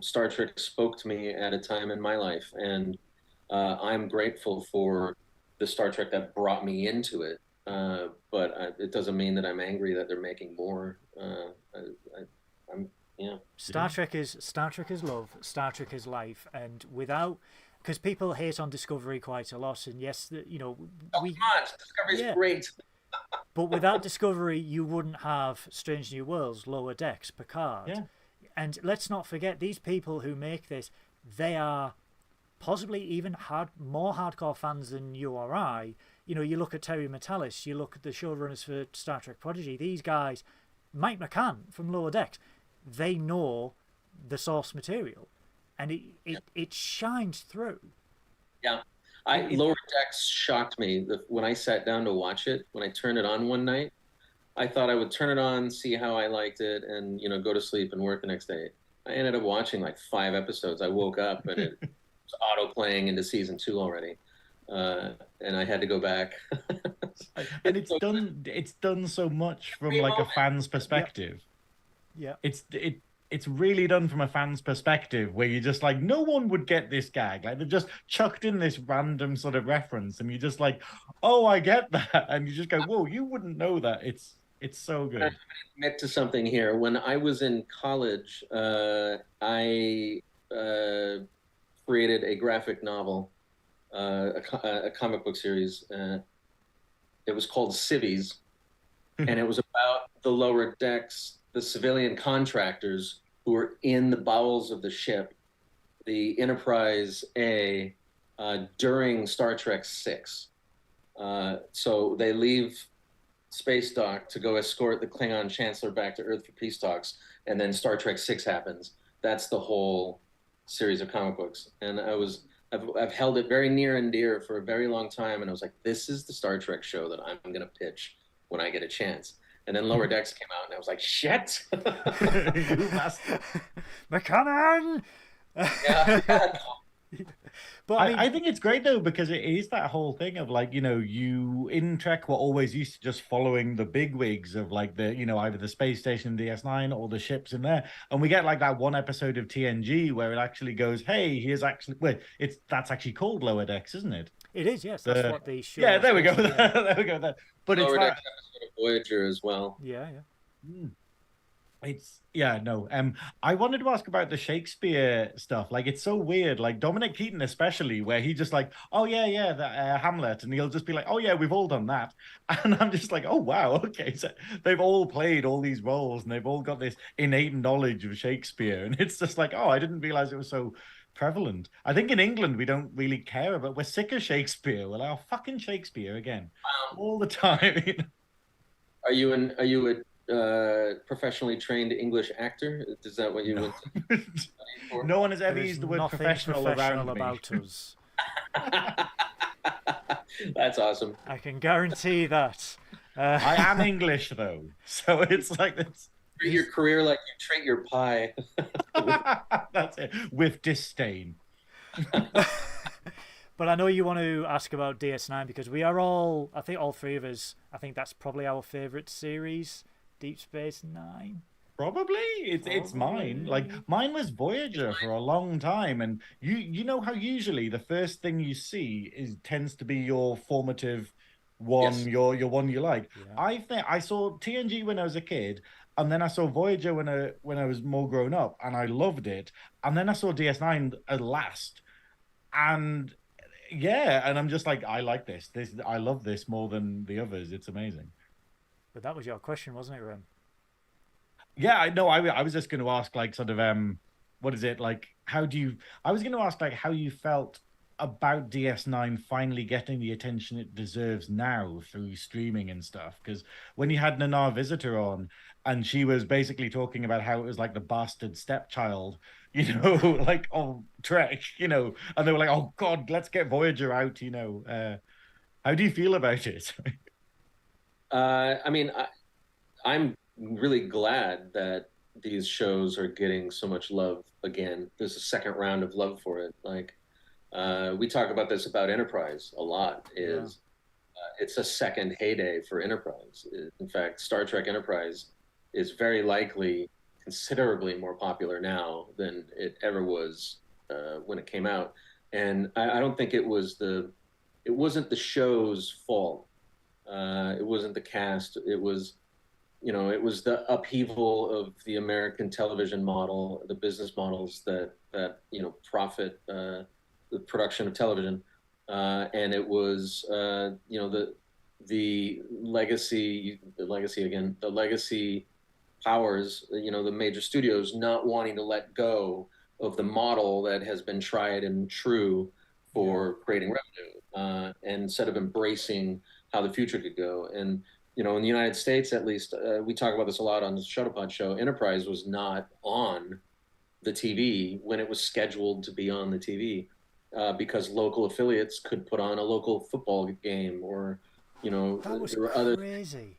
Star Trek spoke to me at a time in my life, and I'm grateful for the Star Trek that brought me into it. But it doesn't mean that I'm angry that they're making more. I'm yeah. Star Trek is love. Star Trek is life, and without, because people hate on Discovery quite a lot, and yes, we Come on, Discovery's Yeah. great. but without Discovery, you wouldn't have Strange New Worlds, Lower Decks, Picard. Yeah. And let's not forget, these people who make this, they are possibly even more hardcore fans than you or I. You look at Terry Matalis, you look at the showrunners for Star Trek Prodigy, these guys, Mike McCann from Lower Decks, they know the source material, and it shines through. Yeah. Lower Decks shocked me when I sat down to watch it. When I turned it on one night, I thought I would turn it on, see how I liked it, and go to sleep and work the next day. I ended up watching like 5 episodes. I woke up and it was auto playing into season 2 already, and I had to go back. And it's done so much from like a fan's perspective. Yeah. It's really done from a fan's perspective, where you're just like, no one would get this gag. Like, they've just chucked in this random sort of reference, and you're just like, oh, I get that. And you just go, whoa, you wouldn't know that. It's so good. I'm going to admit to something here. When I was in college, I created a graphic novel, a comic book series. It was called Civvies, and it was about the lower decks, the civilian contractors who were in the bowels of the ship, the Enterprise A, during Star Trek 6. So they leave space dock to go escort the Klingon Chancellor back to Earth for peace talks, and then Star Trek 6 happens. That's the whole series of comic books. And I've held it very near and dear for a very long time, and I was like, this is the Star Trek show that I'm going to pitch when I get a chance. And then Lower Decks came out, and I was like, shit! McCann! Yeah. But I think it's great though, because it is that whole thing of like, you in Trek were always used to just following the bigwigs of like the, either the space station DS9 or the ships in there. And we get like that one episode of TNG where it actually goes, hey, here's actually, that's actually called Lower Decks, isn't it? It is, yes. That's what the show. Yeah, there we go. Yeah. There we go. But Lower it's Decks episode of Voyager as well. Yeah. It's yeah, no. I wanted to ask about the Shakespeare stuff. Like, it's so weird. Like Dominic Keaton, especially, where he just like, oh yeah, yeah, that Hamlet, and he'll just be like, oh yeah, we've all done that, and I'm just like, oh wow, okay. So they've all played all these roles, and they've all got this innate knowledge of Shakespeare, and it's just like, oh, I didn't realize it was so prevalent. I think in England we don't really care, but we're sick of Shakespeare. We're like, oh, fucking Shakespeare again, all the time. Are you a professionally trained English actor? Is that what you went to study for? No one has There ever is used the word nothing professional around me. about us. That's awesome. I can guarantee that. I am English though, so it's like this. Treat your career like you treat your pie. That's it, with disdain. But I know you want to ask about DS9 because we are all, I think all three of us, I think that's probably our favourite series, Deep Space Nine. Probably it's mine. Like mine was Voyager for a long time, and you know how usually the first thing you see is tends to be your formative one, Yes. your one you like. Yeah. I think I saw TNG when I was a kid, and then I saw Voyager when I was more grown up, and I loved it. And then I saw DS9 at last, and yeah, and I'm just like, I like this. I love this more than the others. It's amazing. But that was your question, wasn't it, Graeme? Yeah, I know. I was just going to ask, like, sort of, what is it like? How do you? I was going to ask, like, how you felt about DS9 finally getting the attention it deserves now through streaming and stuff. Because when you had Nana Visitor on, and she was basically talking about how it was like the bastard stepchild, like of Trek, and they were like, oh God, let's get Voyager out, How do you feel about it? I mean, I'm really glad that these shows are getting so much love again. There's a second round of love for it. Like, we talk about this about Enterprise a lot. It's a second heyday for Enterprise. In fact, Star Trek Enterprise is very likely considerably more popular now than it ever was when it came out. And I don't think it wasn't the show's fault. It wasn't the cast. It was the upheaval of the American television model, the business models that profit the production of television, and it was the legacy powers, the major studios not wanting to let go of the model that has been tried and true for creating revenue, and instead of embracing how the future could go. And in the United States, at least, we talk about this a lot on the Shuttlepod Show. Enterprise was not on the TV when it was scheduled to be on the TV, because local affiliates could put on a local football game, or That was there were other. crazy.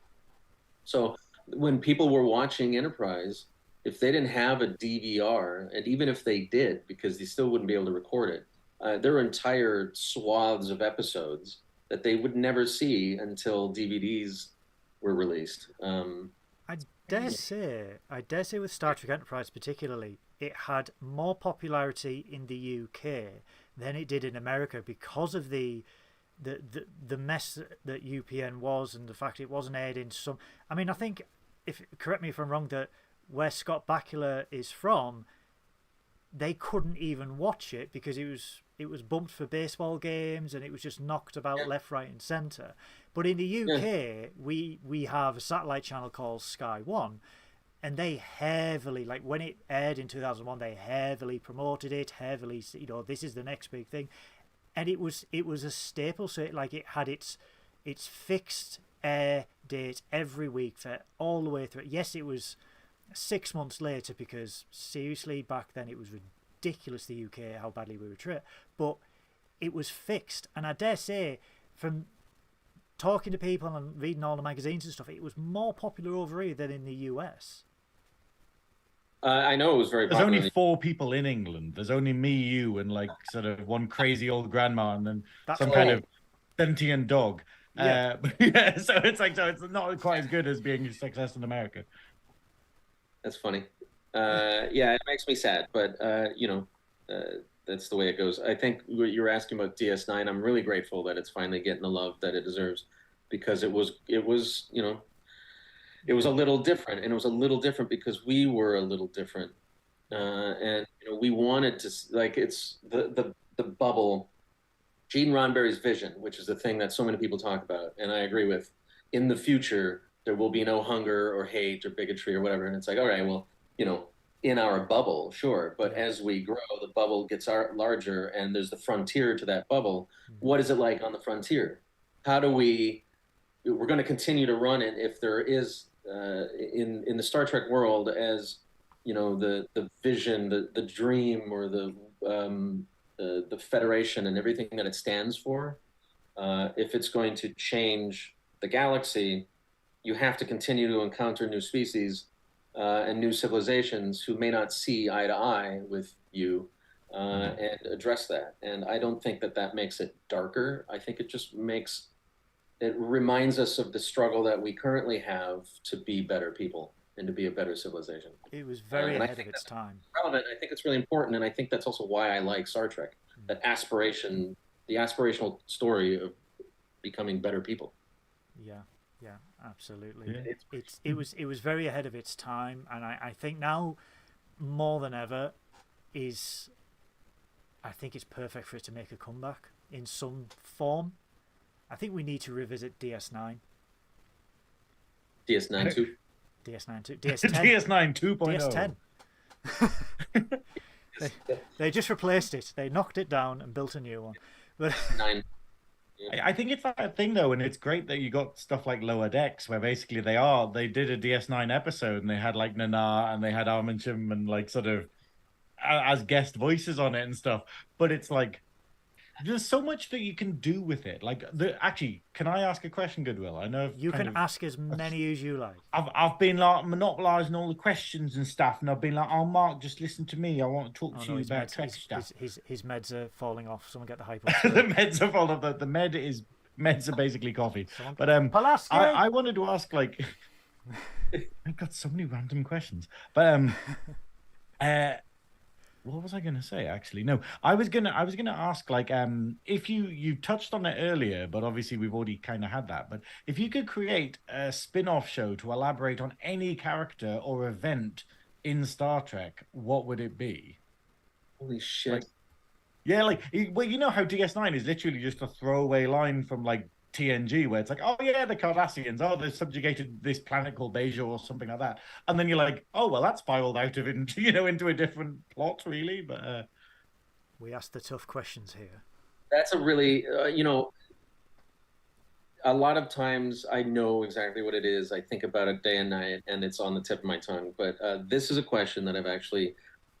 So when people were watching Enterprise, if they didn't have a DVR, and even if they did, because they still wouldn't be able to record it, there were entire swaths of episodes that they would never see until DVDs were released. I dare say with Star Trek Enterprise particularly, it had more popularity in the UK than it did in America because of the mess that UPN was, and the fact it wasn't aired in some. I mean, I think, correct me if I'm wrong, that where Scott Bakula is from, they couldn't even watch it because it was bumped for baseball games, and it was just knocked about left, right, and centre. But in the UK, we have a satellite channel called Sky One, and they heavily, like when it aired in 2001, they heavily promoted it, this is the next big thing, and it was a staple. So it had its fixed air date every week for all the way through. Yes, it was 6 months later because seriously back then it was ridiculous, the UK, how badly we were treated, but it was fixed. And I dare say, from talking to people and reading all the magazines and stuff, it was more popular over here than in the US. I know it was very There's popular. only 4 people in England. There's only me, you, and like sort of one crazy old grandma, and then some kind of sentient dog. Yeah. So it's not quite as good as being a success in America. That's funny. It makes me sad, but that's the way it goes. I think what you're asking about DS9, I'm really grateful that it's finally getting the love that it deserves, because it was it was a little different, and it was a little different because we were a little different, and we wanted to like it's the bubble. Gene Roddenberry's vision, which is the thing that so many people talk about, and I agree with. In the future, there will be no hunger or hate or bigotry or whatever, and it's like, all right, well, in our bubble, sure, but as we grow, the bubble gets larger, and there's the frontier to that bubble. What is it like on the frontier? How do we're going to continue to run it if there is in the Star Trek world, as the vision, the dream, or the Federation and everything that it stands for. If it's going to change the galaxy, you have to continue to encounter new species and new civilizations who may not see eye to eye with you, and address that. And I don't think that makes it darker. I think it reminds us of the struggle that we currently have to be better people and to be a better civilization. It was very ahead of its time. Relevant. I think it's really important, and I think that's also why I like Star Trek. That aspiration, the aspirational story of becoming better people. Yeah, absolutely. Yeah. It was very ahead of its time, and I think now more than ever I think it's perfect for it to make a comeback in some form. I think we need to revisit DS9. DS9 2. DS9 2. DS10. DS9 2.0. They just replaced it. They knocked it down and built a new one. But 9. I think it's that thing though, and it's great that you got stuff like Lower Decks, where basically they did a DS9 episode, and they had like Nana and they had Arminsham and like sort of as guest voices on it and stuff. But it's like there's so much that you can do with it. Like actually, can I ask a question, Goodwill? I know you can ask as many as you like. I've been like monopolising all the questions and stuff, and I've been like, "Oh, Mark, just listen to me. I want to talk to you about Trek stuff." His meds are falling off. Someone get the hype up. The meds are falling off. The meds are basically coffee. But I wanted to ask, like, I've got so many random questions. But what was I going to say? Actually, no. I was gonna ask, like, if you touched on it earlier, but obviously we've already kind of had that. But if you could create a spin-off show to elaborate on any character or event in Star Trek, what would it be? Holy shit! Well, you know how DS9 is literally just a throwaway line from like TNG, where it's like, oh yeah, the Cardassians, oh, they subjugated this planet called Bajor or something like that, and then you're like, oh well, that spiraled out of into a different plot, really. But we asked the tough questions here. That's a really a lot of times I know exactly what it is. I think about it day and night, and it's on the tip of my tongue. But this is a question that I've actually,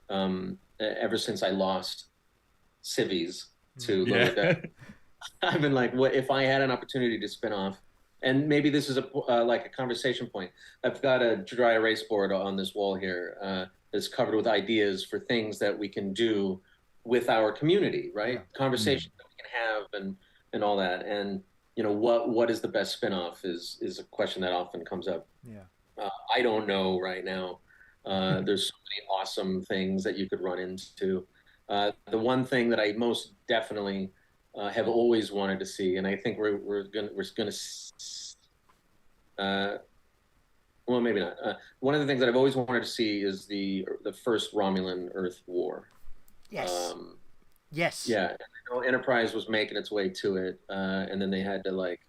ever since I lost Civies to Lower Deck, I've been like, what if I had an opportunity to spin off? And maybe this is like a conversation point. I've got a dry erase board on this wall here that's covered with ideas for things that we can do with our community, right? Yeah. Conversations that we can have and all that. And what is the best spinoff is a question that often comes up. Yeah. I don't know right now. There's so many awesome things that you could run into. The one thing that I most definitely have always wanted to see, and I think we're gonna well, maybe not. One of the things that I've always wanted to see is the first Romulan Earth War. Yes. Yes. Yeah. Enterprise was making its way to it, and then they had to like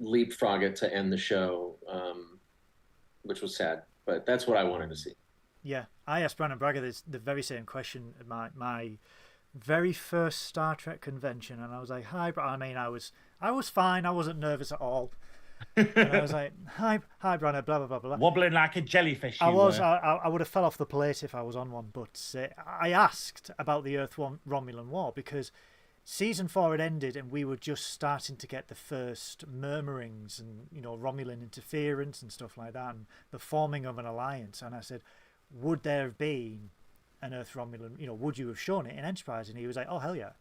leapfrog it to end the show, which was sad. But that's what I wanted to see. Yeah, I asked Brandon Braga the very same question at my very first Star Trek convention, and I was like, "Hi," I mean, I was fine. I wasn't nervous at all. And I was like, "Hi, Brandon," blah blah blah blah. Wobbling like a jellyfish. I would have fell off the plate if I was on one. But I asked about the Earth Romulan War because season 4 had ended, and we were just starting to get the first murmurings and Romulan interference and stuff like that, and the forming of an alliance. And I said, would there have been an Earth Romulan, would you have shown it in Enterprise? And he was like, oh, hell yeah,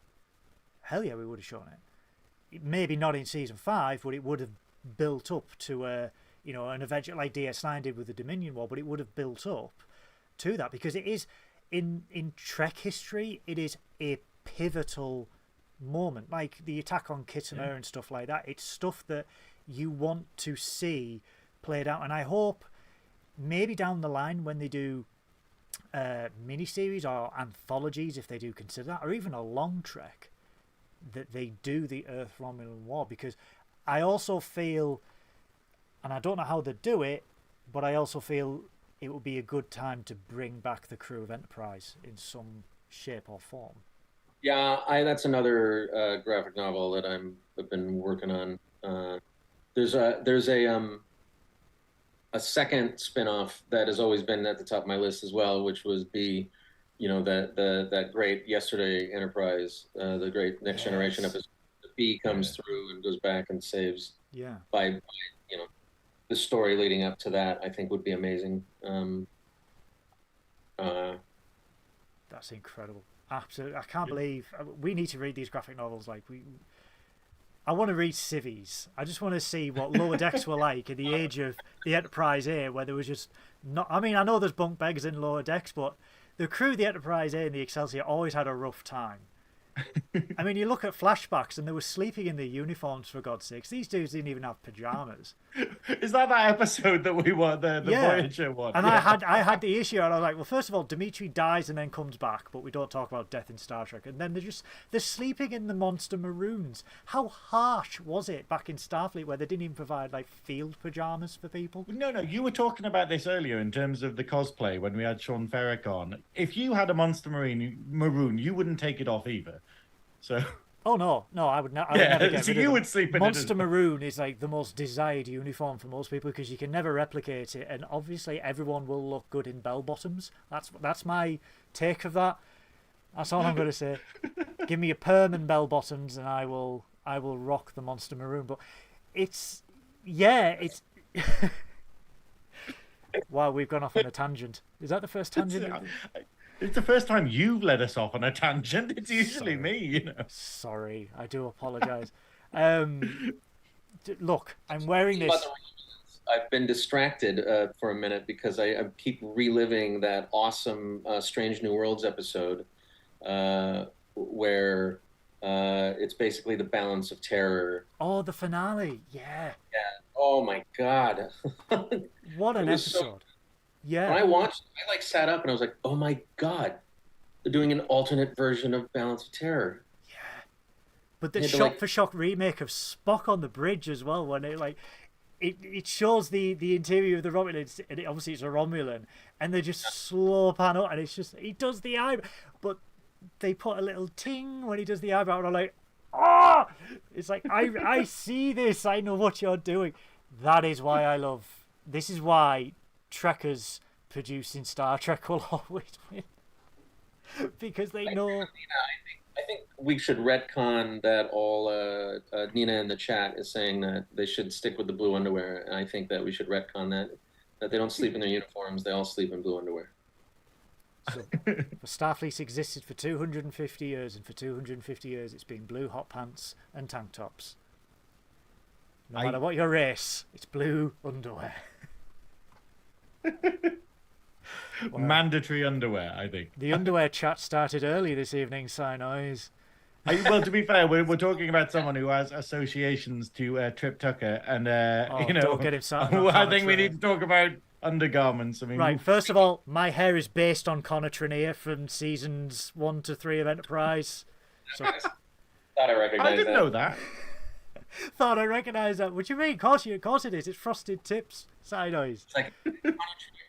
we would have shown it. Maybe not in season 5, but it would have built up to an event like DS9 did with the Dominion War, but it would have built up to that, because it is in Trek history, it is a pivotal moment, like the attack on Kitchener and stuff like that. It's stuff that you want to see played out, and I hope maybe down the line when they do miniseries or anthologies, if they do consider that, or even a long trek, that they do the Earth-Romulan War, because I also feel, and I don't know how they do it, but I also feel it would be a good time to bring back the crew of Enterprise in some shape or form. Yeah, that's another graphic novel that I've been working on. There's a second spin-off that has always been at the top of my list as well, which was that great Yesterday Enterprise, the great Next Generation episode. The B comes through and goes back and saves. Yeah. By the story leading up to that, I think would be amazing. That's incredible. Absolutely, I can't believe we need to read these graphic novels. I want to read civvies. I just want to see what Lower Decks were like in the age of the Enterprise A, where there was just not. I mean, I know there's bunk beggars in Lower Decks, but the crew of the Enterprise A and the Excelsior always had a rough time. I mean, you look at flashbacks and they were sleeping in their uniforms, for God's sakes. These dudes didn't even have pajamas. Is that episode that we were the Voyager one? And I had the issue, and I was like, well, first of all, Dimitri dies and then comes back, but we don't talk about death in Star Trek. And then they're sleeping in the monster maroons. How harsh was it back in Starfleet where they didn't even provide field pajamas for people? No, you were talking about this earlier in terms of the cosplay when we had Sean Ferrick on. If you had a monster maroon, you wouldn't take it off either. So. Oh no, I would never get rid of it. Would sleep in Monster Maroon is the most desired uniform for most people because you can never replicate it, and obviously everyone will look good in bell bottoms. That's my take of that. That's all I'm going to say. Give me a perm and bell bottoms, and I will rock the Monster Maroon. But it's. Wow, we've gone off on a tangent. Is that the first tangent? It's the first time you've led us off on a tangent. It's usually me, Sorry, I do apologise. Look, I'm wearing this. I've been distracted for a minute because I keep reliving that awesome Strange New Worlds episode where it's basically the balance of terror. Oh, the finale. Yeah. Oh, my God. What an episode. Yeah. When I watched, I sat up and I was like, "Oh my God, they're doing an alternate version of Balance of Terror." Yeah, but the shot-for-shot remake of Spock on the bridge as well, when it shows the interior of the Romulans, and obviously it's a Romulan, and they just slow pan up, and it's just he does the eyebrow, but they put a little ting when he does the eyebrow, and I'm like, oh! It's like I see this, I know what you're doing. That is why I love. This is why Trekkers producing Star Trek will always win because they know. I think we should retcon that. All Nina in the chat is saying that they should stick with the blue underwear, and I think that we should retcon that they don't sleep in their uniforms; they all sleep in blue underwear. So, Starfleet existed for 250 years, and for 250 years it's been blue hot pants and tank tops. No matter what your race, it's blue underwear. Wow. Mandatory underwear, I think. The underwear chat started early this evening, Synoiz. Well, to be fair, we're talking about someone who has associations to Trip Tucker, and don't get him started. I think we need to talk about undergarments. I mean, right. First of all, my hair is based on Connor Trenier from seasons 1 to 3 of Enterprise. So, thought I recognized I didn't know that. Thought I recognised that. What do you mean? Of course it is. It's Frosted Tips. Synoiz. It's like,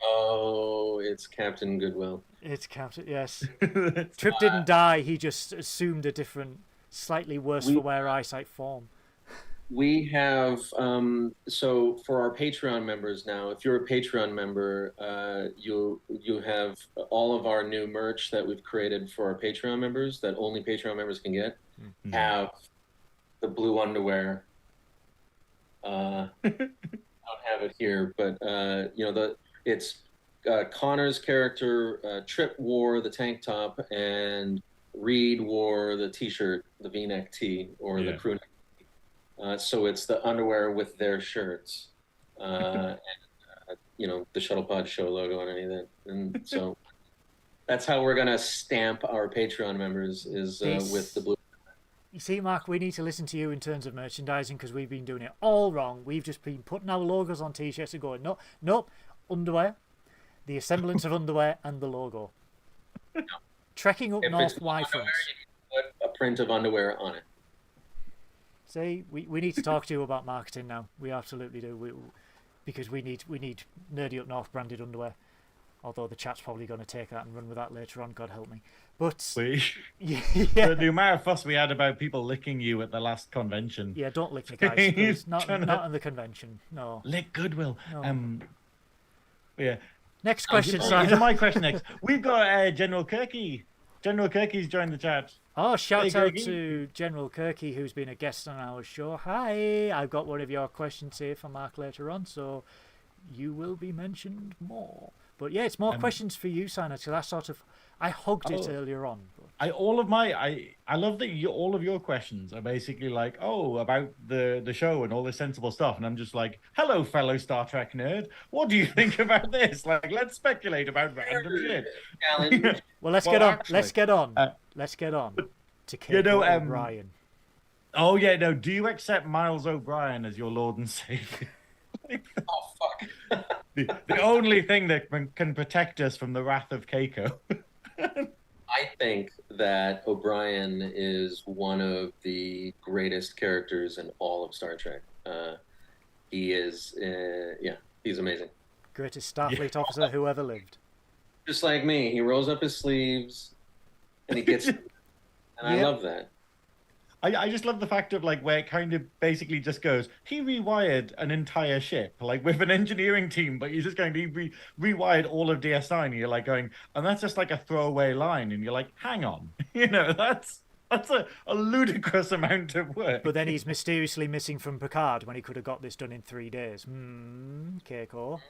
oh, it's Captain Goodwill. It's Captain, yes. Trip didn't die. He just assumed a different, slightly worse for wear eyesight form. We have, so for our Patreon members now, if you're a Patreon member, you have all of our new merch that we've created for our Patreon members that only Patreon members can get. Mm-hmm. Have the blue underwear. I don't have it here, but it's Connor's character. Trip wore the tank top, and Reed wore the T-shirt, the V-neck tee, or the crew neck. So it's the underwear with their shirts, and the Shuttlepod Show logo underneath it, and so that's how we're gonna stamp our Patreon members is with the blue. You see, Mark, we need to listen to you in terms of merchandising because we've been doing it all wrong. We've just been putting our logos on T-shirts and going, nope, underwear, the assemblance of underwear and the logo. No. Trekking up If north it's Y underwear, fronts. you need to put a print of underwear on it. See, we need to talk to you about marketing now. We absolutely do. Because we need nerdy up north branded underwear. Although the chat's probably going to take that and run with that later on, God help me. But yeah. yeah. The amount of fuss we had about people licking you at the last convention. Yeah, don't lick me, guys. Please. Not in the convention. No. Lick Goodwill. No. Yeah. Next question, Simon. My question next. We've got General Kirky. General Kirky's joined the chat. Oh, shout out to General Kirky, who's been a guest on our show. Hi, I've got one of your questions here for Mark later on, so you will be mentioned more. But yeah, it's more questions for you, Synoiz. I hugged it earlier on. But... I love that all of your questions are basically like, about the show and all this sensible stuff, and I'm just like, hello, fellow Star Trek nerd. What do you think about this? Like, let's speculate about random shit. Well, let's get on. Let's get on to Keiko O'Brien. Oh yeah, no. Do you accept Miles O'Brien as your Lord and Savior? Oh fuck! the only thing that can protect us from the wrath of Keiko. I think that O'Brien is one of the greatest characters in all of Star Trek. He is, he's amazing. Greatest Starfleet officer who ever lived. Just like me, he rolls up his sleeves and he gets, and I love that. I just love the fact of like where it kind of basically just goes, he rewired an entire ship, like with an engineering team, but he's just going to rewired all of DS9, and you're like going, and that's just like a throwaway line, and you're like, hang on, that's a ludicrous amount of work. But then he's mysteriously missing from Picard when he could have got this done in 3 days. Keiko.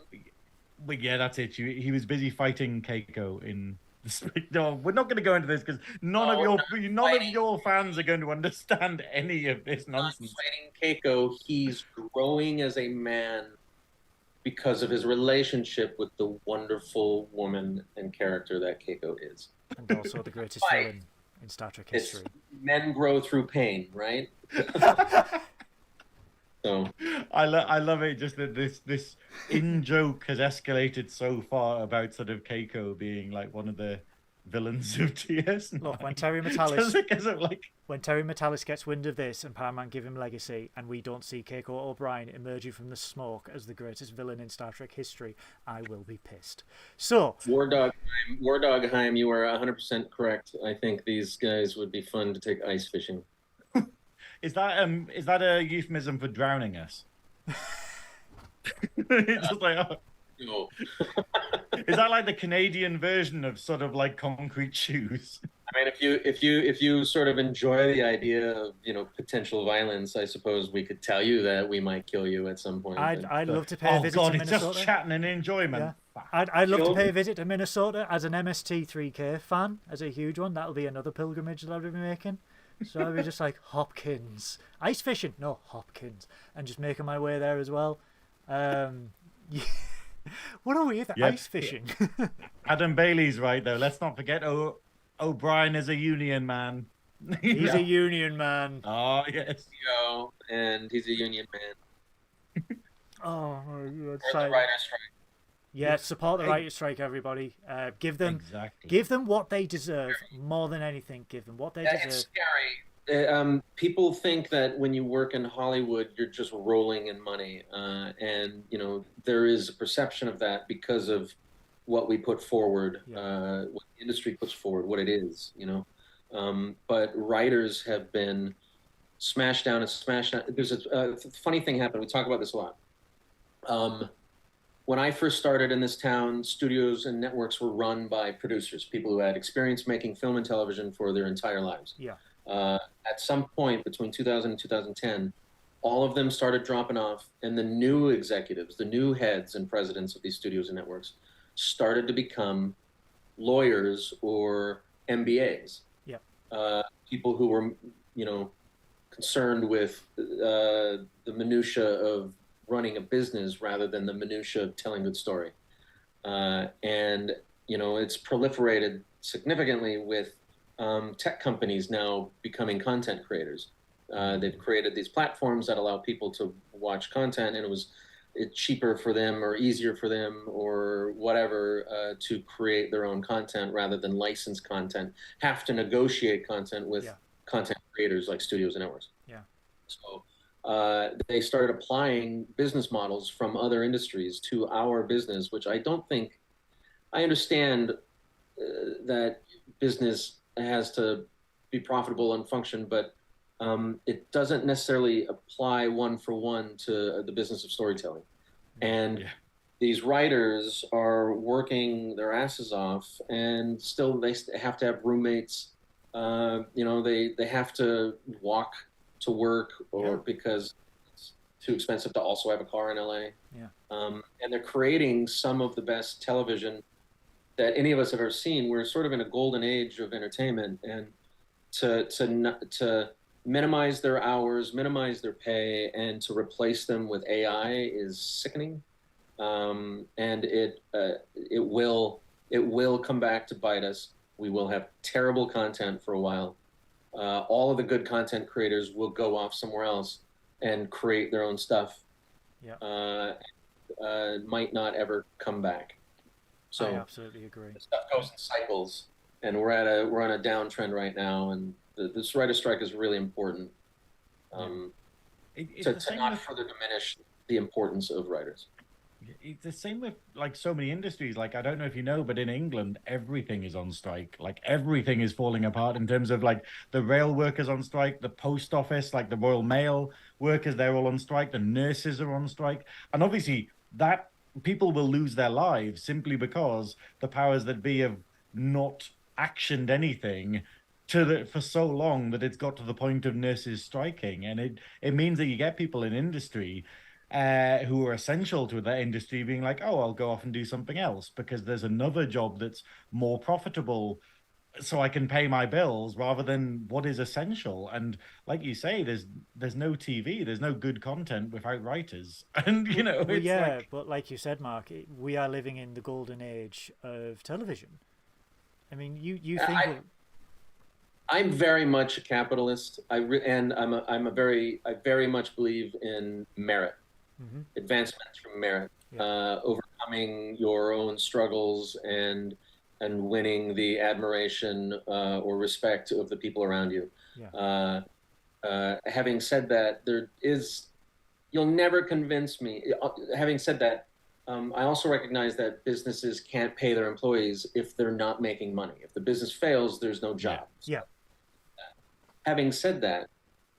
But yeah, that's it. He was busy fighting Keiko in... No, we're not going to go into this because none of your fans are going to understand any of this nonsense. Fighting Keiko, he's growing as a man because of his relationship with the wonderful woman and character that Keiko is. And also the greatest villain in Star Trek history. Men grow through pain, right? So I love it just that this in-joke has escalated so far about sort of Keiko being like one of the villains of TS. Look, when Terry Metalis gets wind of this and Paramount give him Legacy and we don't see Keiko O'Brien emerging from the smoke as the greatest villain in Star Trek history, I will be pissed. So War Dogheim, you are 100% correct. I think these guys would be fun to take ice fishing. Is that a euphemism for drowning us? It's just like, no. Is that like the Canadian version of sort of like concrete shoes? I mean, if you sort of enjoy the idea of potential violence, I suppose we could tell you that we might kill you at some point. I'd love to pay a visit to Minnesota. It's just chatting and enjoyment. Yeah. I'd love to pay a visit to Minnesota as an MST3K fan, as a huge one. That'll be another pilgrimage that I'll be making. So I'd be just like, Hopkins. Ice fishing? No, Hopkins. And just making my way there as well. Yeah. What are we with? Yeah. Ice fishing. Adam Bailey's right, though. Let's not forget O'Brien is a union man. He's a union man. Oh, yes. And he's a union man. Oh, or the writer's strike. Yeah, support the writer's strike, everybody. Give them what they deserve. More than anything, give them what they deserve. It's scary. People think that when you work in Hollywood, you're just rolling in money. And, there is a perception of that because of what we put forward, what the industry puts forward, what it is, But writers have been smashed down. There's a funny thing happened. We talk about this a lot. When I first started in this town, studios and networks were run by producers, people who had experience making film and television for their entire lives. Yeah. At some point between 2000 and 2010, all of them started dropping off, and the new executives, the new heads and presidents of these studios and networks started to become lawyers or MBAs. Yeah. People who were, concerned with the minutia of running a business rather than the minutia of telling a good story. And, it's proliferated significantly with tech companies now becoming content creators. They've created these platforms that allow people to watch content, and it's cheaper for them or easier for them or whatever to create their own content rather than license content, have to negotiate content with content creators like studios and networks. Yeah. So they started applying business models from other industries to our business, which I don't think, I understand that business has to be profitable and function, but it doesn't necessarily apply one for one to the business of storytelling. And these writers are working their asses off, and still they have to have roommates. They have to walk to work, or because it's too expensive to also have a car in LA. Yeah. And they're creating some of the best television that any of us have ever seen. We're sort of in a golden age of entertainment, and to minimize their hours, minimize their pay, and to replace them with AI is sickening. And it will come back to bite us. We will have terrible content for a while. All of the good content creators will go off somewhere else and create their own stuff. Yeah. Might not ever come back. So I absolutely agree. Stuff goes in cycles, and we're on a downtrend right now, and this writer strike is really important to not further diminish the importance of writers. It's the same with like so many industries. Like, I don't know if you know, but in England, everything is on strike. Like, everything is falling apart in terms of like the rail workers on strike, the post office, like the Royal Mail workers, they're all on strike. The nurses are on strike. And obviously that people will lose their lives simply because the powers that be have not actioned anything for so long that it's got to the point of nurses striking. And it means that you get people in industry who are essential to that industry being like, oh, I'll go off and do something else because there's another job that's more profitable so I can pay my bills rather than what is essential. And like you say, there's no TV, there's no good content without writers. And, it's but like you said, Mark, we are living in the golden age of television. I mean, you think... I'm very much a capitalist. I very much believe in merit. Advancement through merit, overcoming your own struggles and winning the admiration or respect of the people around you. Having said that, you'll never convince me. Having said that, I also recognize that businesses can't pay their employees if they're not making money. If the business fails, there's no jobs. Yeah. Having said that,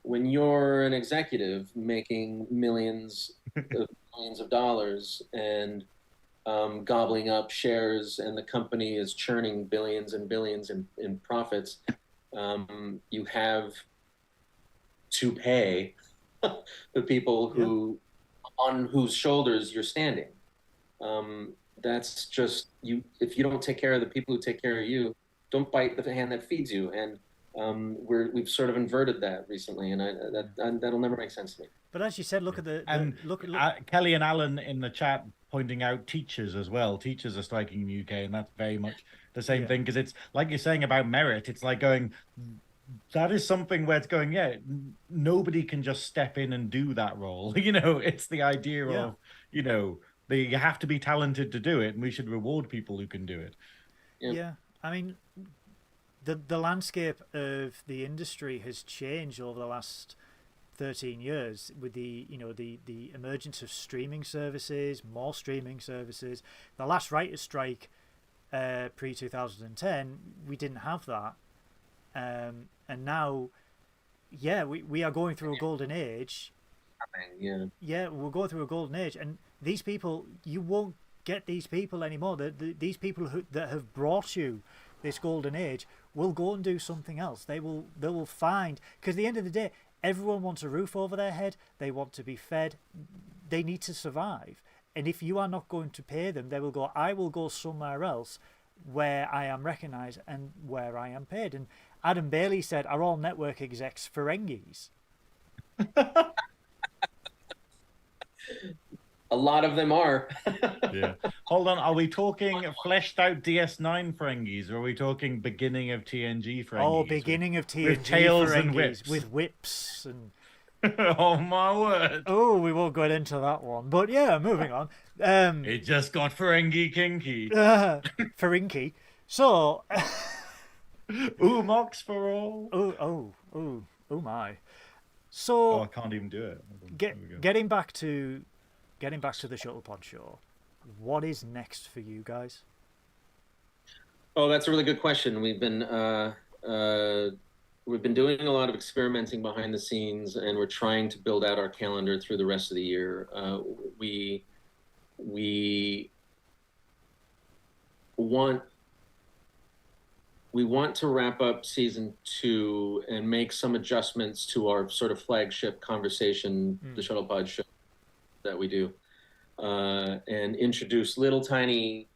when you're an executive making millions of dollars and gobbling up shares, and the company is churning billions and billions in profits, you have to pay the people on whose shoulders you're standing. That's just you. If you don't take care of the people who take care of you, don't bite the hand that feeds you. And we've sort of inverted that recently, and that'll never make sense to me. But as you said, look at look. Kelly and Alan in the chat pointing out teachers as well. Teachers are striking in the UK, and that's very much the same thing, because it's like you're saying about merit. It's like going, that is something where it's going, nobody can just step in and do that role. It's the idea of, you have to be talented to do it, and we should reward people who can do it. Yeah, I mean, the landscape of the industry has changed over the last 13 years with the emergence of streaming services, more streaming services. The last writers' strike pre-2010, we didn't have that, and now we are going through a golden age. We're going through a golden age, and these people, you won't get these people anymore. These people that have brought you this golden age will go and do something else. They will find, because at the end of the day, everyone wants a roof over their head. They want to be fed. They need to survive. And if you are not going to pay them, they will go, I will go somewhere else where I am recognised and where I am paid. And Adam Bailey said, are all network execs Ferengis? A lot of them are. Yeah. Hold on. Are we talking fleshed out DS9 Ferengis, or are we talking beginning of TNG Ferengis? Oh, beginning of TNG with tails Ferengis, and whips. with whips and. Oh my word! Oh, we won't get into that one, but yeah, moving on. It just got Ferengi kinky. Ferengi. So. Ooh, mocks for all. Oh my. So. Oh, I can't even do it. Getting back to the Shuttlepod Show. What is next for you guys? Oh, that's a really good question. We've been doing a lot of experimenting behind the scenes, and we're trying to build out our calendar through the rest of the year. We want to wrap up season 2 and make some adjustments to our sort of flagship conversation, the Shuttlepod Show that we do, and introduce little tiny,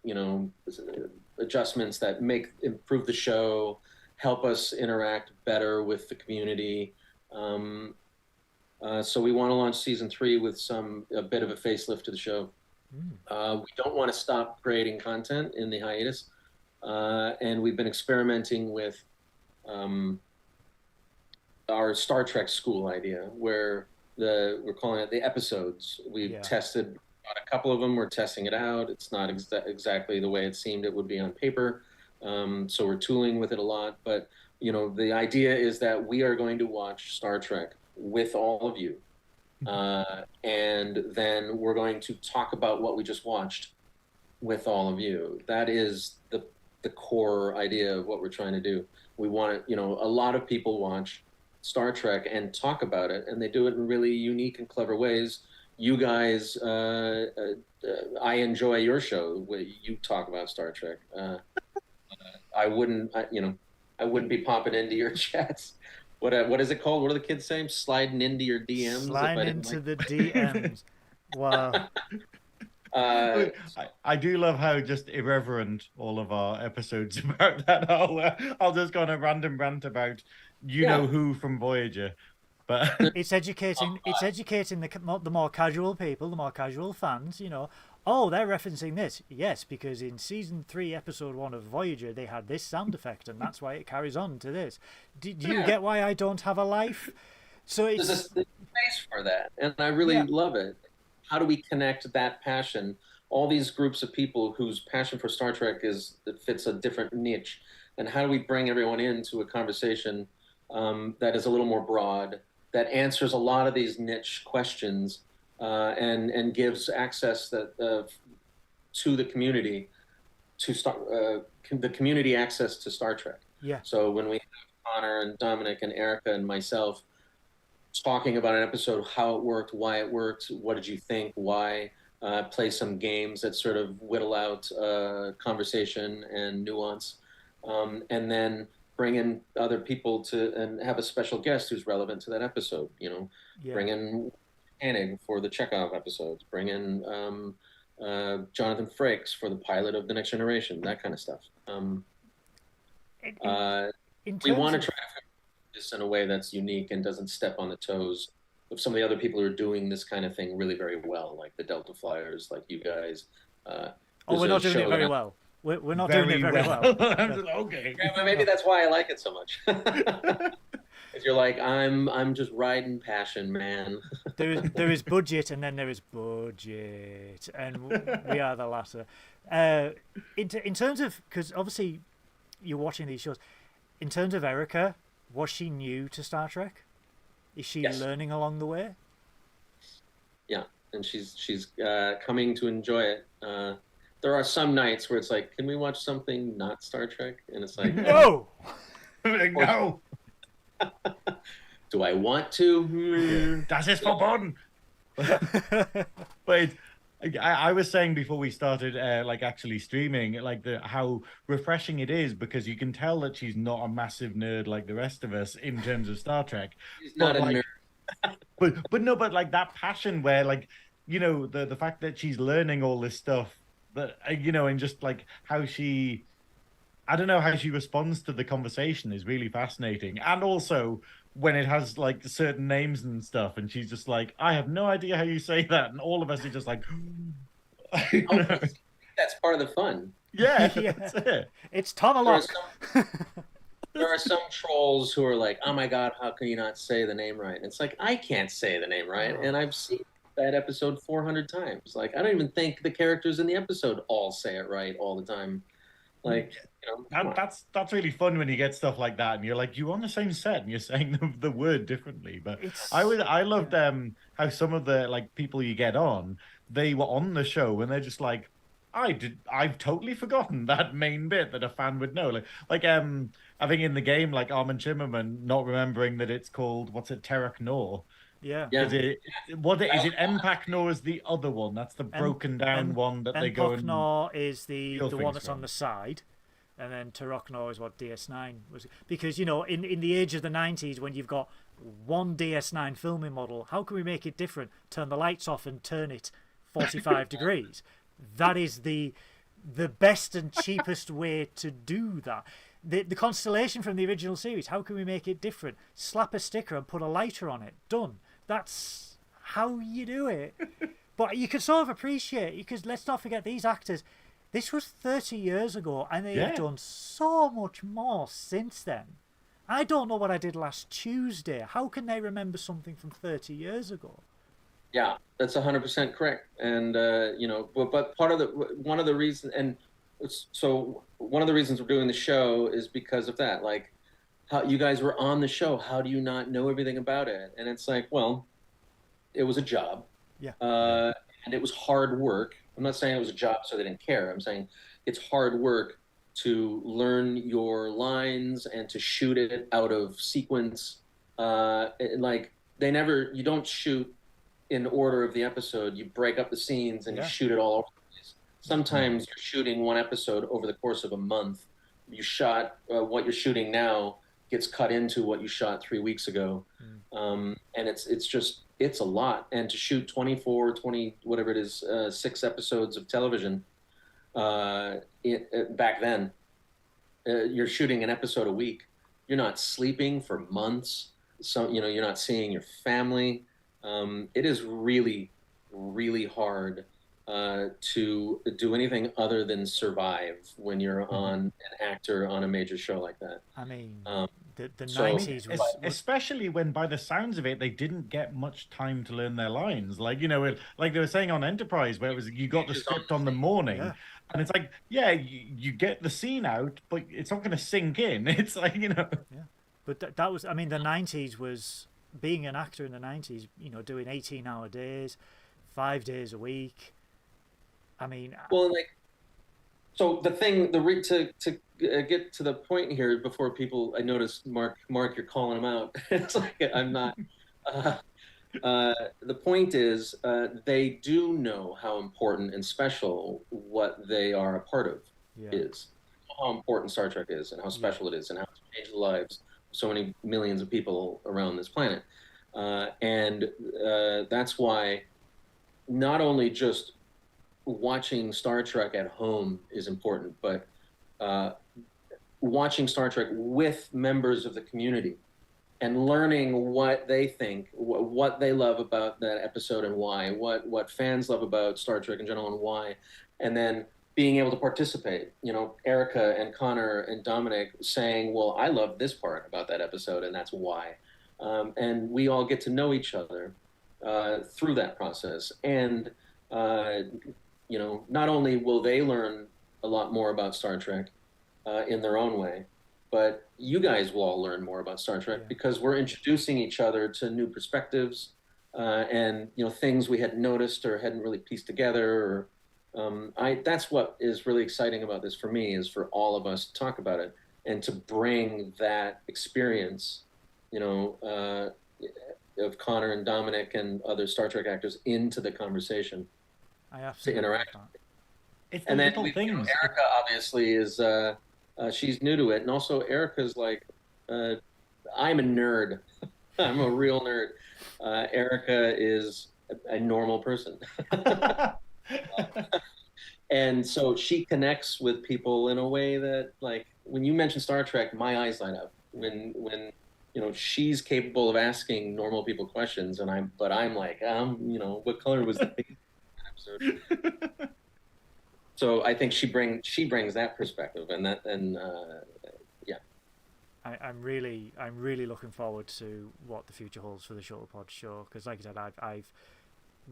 adjustments that improve the show, help us interact better with the community. So we want to launch season 3 with a bit of a facelift to the show. We don't want to stop creating content in the hiatus. And we've been experimenting with our Star Trek school idea, where we're calling it the episodes. We've tested a couple of them. We're testing it out. It's not exactly the way it seemed it would be on paper. So we're tooling with it a lot. But, the idea is that we are going to watch Star Trek with all of you. And then we're going to talk about what we just watched with all of you. That is the core idea of what we're trying to do. We want it, a lot of people watch Star Trek and talk about it, and they do it in really unique and clever ways. You guys, I enjoy your show where you talk about Star Trek. I wouldn't be popping into your chats. What is it called? What are the kids saying? Sliding into your DMs. Sliding into the DMs. Wow. I do love how just irreverent all of our episodes about that are. I'll just go on a random rant about know who from Voyager, but it's educating. It's educating the more casual people, the more casual fans. Oh, they're referencing this. Yes, because in season 3, episode 1 of Voyager, they had this sound effect, and that's why it carries on to this. Do you get why I don't have a life? So there's a space for that, and I really love it. How do we connect that passion? All these groups of people whose passion for Star Trek fits a different niche, and how do we bring everyone into a conversation that is a little more broad, that answers a lot of these niche questions, and gives access to the community the community access to Star Trek. Yeah. So when we have Connor and Dominic and Erica and myself talking about an episode, how it worked, why it worked, what did you think, why, play some games that sort of whittle out conversation and nuance, and then bring in other people and have a special guest who's relevant to that episode. Bring in Annig for the Chekhov episodes, bring in Jonathan Frakes for the pilot of The Next Generation, that kind of stuff. We want to try to this in a way that's unique and doesn't step on the toes of some of the other people who are doing this kind of thing really very well, like the Delta Flyers, like you guys. We're not doing it very well. We're not doing it very well. Okay. Yeah, maybe that's why I like it so much. Because you're like, I'm just riding passion, man. There is budget, and then there is budget, and we are the latter. In terms of, because obviously you're watching these shows, in terms of Erica, was she new to Star Trek? Is she learning along the way? Yeah, and she's coming to enjoy it. There are some nights where it's like, can we watch something not Star Trek? And it's like, no, no. Do I want to? Das ist verboten. But I was saying before we started, actually streaming, how refreshing it is, because you can tell that she's not a massive nerd like the rest of us in terms of Star Trek. She's not a nerd. but that passion where, the fact that she's learning all this stuff, that and just how she I don't know how she responds to the conversation is really fascinating. And also when it has like certain names and stuff, and she's just like, I have no idea how you say that. And all of us are just like, you know? That's part of the fun. Yeah, Yeah. that's it. It's Tomalak. There are some trolls who are like, oh my God, how can you not say the name right? And it's like, I can't say the name right. Oh. And I've seen that episode 400 times. Like, I don't even think the characters in the episode all say it right all the time. Like, that's really fun when you get stuff like that, and you're like, you're on the same set and you're saying the word differently. But I loved how some of the like people you get on, they were on the show and they're just like, I've totally forgotten that main bit that a fan would know. Like I think in the game, like Armin Shimmerman not remembering that it's called, what's it, Terek Nor. Yeah. Is it Empak Nor is the other one? That's the broken down one that they go and Nor is the one that's from. on the side. And then Terek Nor is what DS9 was. Because, you know, in the age of the 90s, when you've got one DS9 filming model, how can we make it different? Turn the lights off and turn it 45 degrees. That is the best and cheapest way to do that. The Constellation from the original series, how can we make it different? Slap a sticker and put a lighter on it. Done. That's how you do it. But you can sort of appreciate, because let's not forget these actors. This was 30 years ago, and they've done so much more since then. I don't know what I did last Tuesday. How can they remember something from 30 years ago? Yeah, that's 100% correct. And you know, but one of the reasons, and so one of the reasons we're doing the show is because of that. Like, how you guys were on the show, how do you not know everything about it? And it's like, well, it was a job. Yeah. And it was hard work. I'm not saying it was a job so they didn't care. I'm saying it's hard work to learn your lines and to shoot it out of sequence. Like you don't shoot in order of the episode. You break up the scenes and you shoot it all over the place. Sometimes you're shooting one episode over the course of a month. You shot what you're shooting now gets cut into what you shot 3 weeks ago. And it's a lot. And to shoot 20, whatever it is, 6 episodes of television back then, you're shooting an episode a week. You're not sleeping for months. So, you know, you're not seeing your family. It is really, really hard to do anything other than survive when you're on an actor on a major show like that. I mean, the 90s was... Especially when, by the sounds of it, they didn't get much time to learn their lines. Like, you know, like they were saying on Enterprise, where it was you got the script on the morning, and it's like, you get the scene out, but it's not going to sink in. It's like, you know... Yeah. But that was, I mean, the 90s was... Being an actor in the 90s, you know, doing 18-hour days, 5 days a week. I mean... Well, like... So the thing, to get to the point here before people, I noticed Mark, you're calling him out. It's like I'm not. The point is, they do know how important and special what they are a part of is. How important Star Trek is, and how special it is, and how it's changed the lives of so many millions of people around this planet. And that's why not only just watching Star Trek at home is important, but watching Star Trek with members of the community and learning what they think, what they love about that episode and why, what fans love about Star Trek in general and why, and then being able to participate. You know, Erica and Connor and Dominic saying, well, I love this part about that episode and that's why. And we all get to know each other through that process. And you know, not only will they learn a lot more about Star Trek in their own way, but you guys will all learn more about Star Trek because we're introducing each other to new perspectives and, you know, things we hadn't noticed or hadn't really pieced together. Or that's what is really exciting about this for me, is for all of us to talk about it and to bring that experience, you know, of Connor and Dominic and other Star Trek actors into the conversation. I absolutely to interact. It's and then things. You know, Erica obviously is she's new to it, and also Erica's like I'm a nerd. I'm a real nerd. Erica is a normal person. And so she connects with people in a way that, like, when you mention Star Trek, my eyes light up. When she's capable of asking normal people questions, and I'm like, what color was the thing episode? So I think she brings that perspective, yeah. I'm really looking forward to what the future holds for the Shuttlepod Show, because, like I said, I've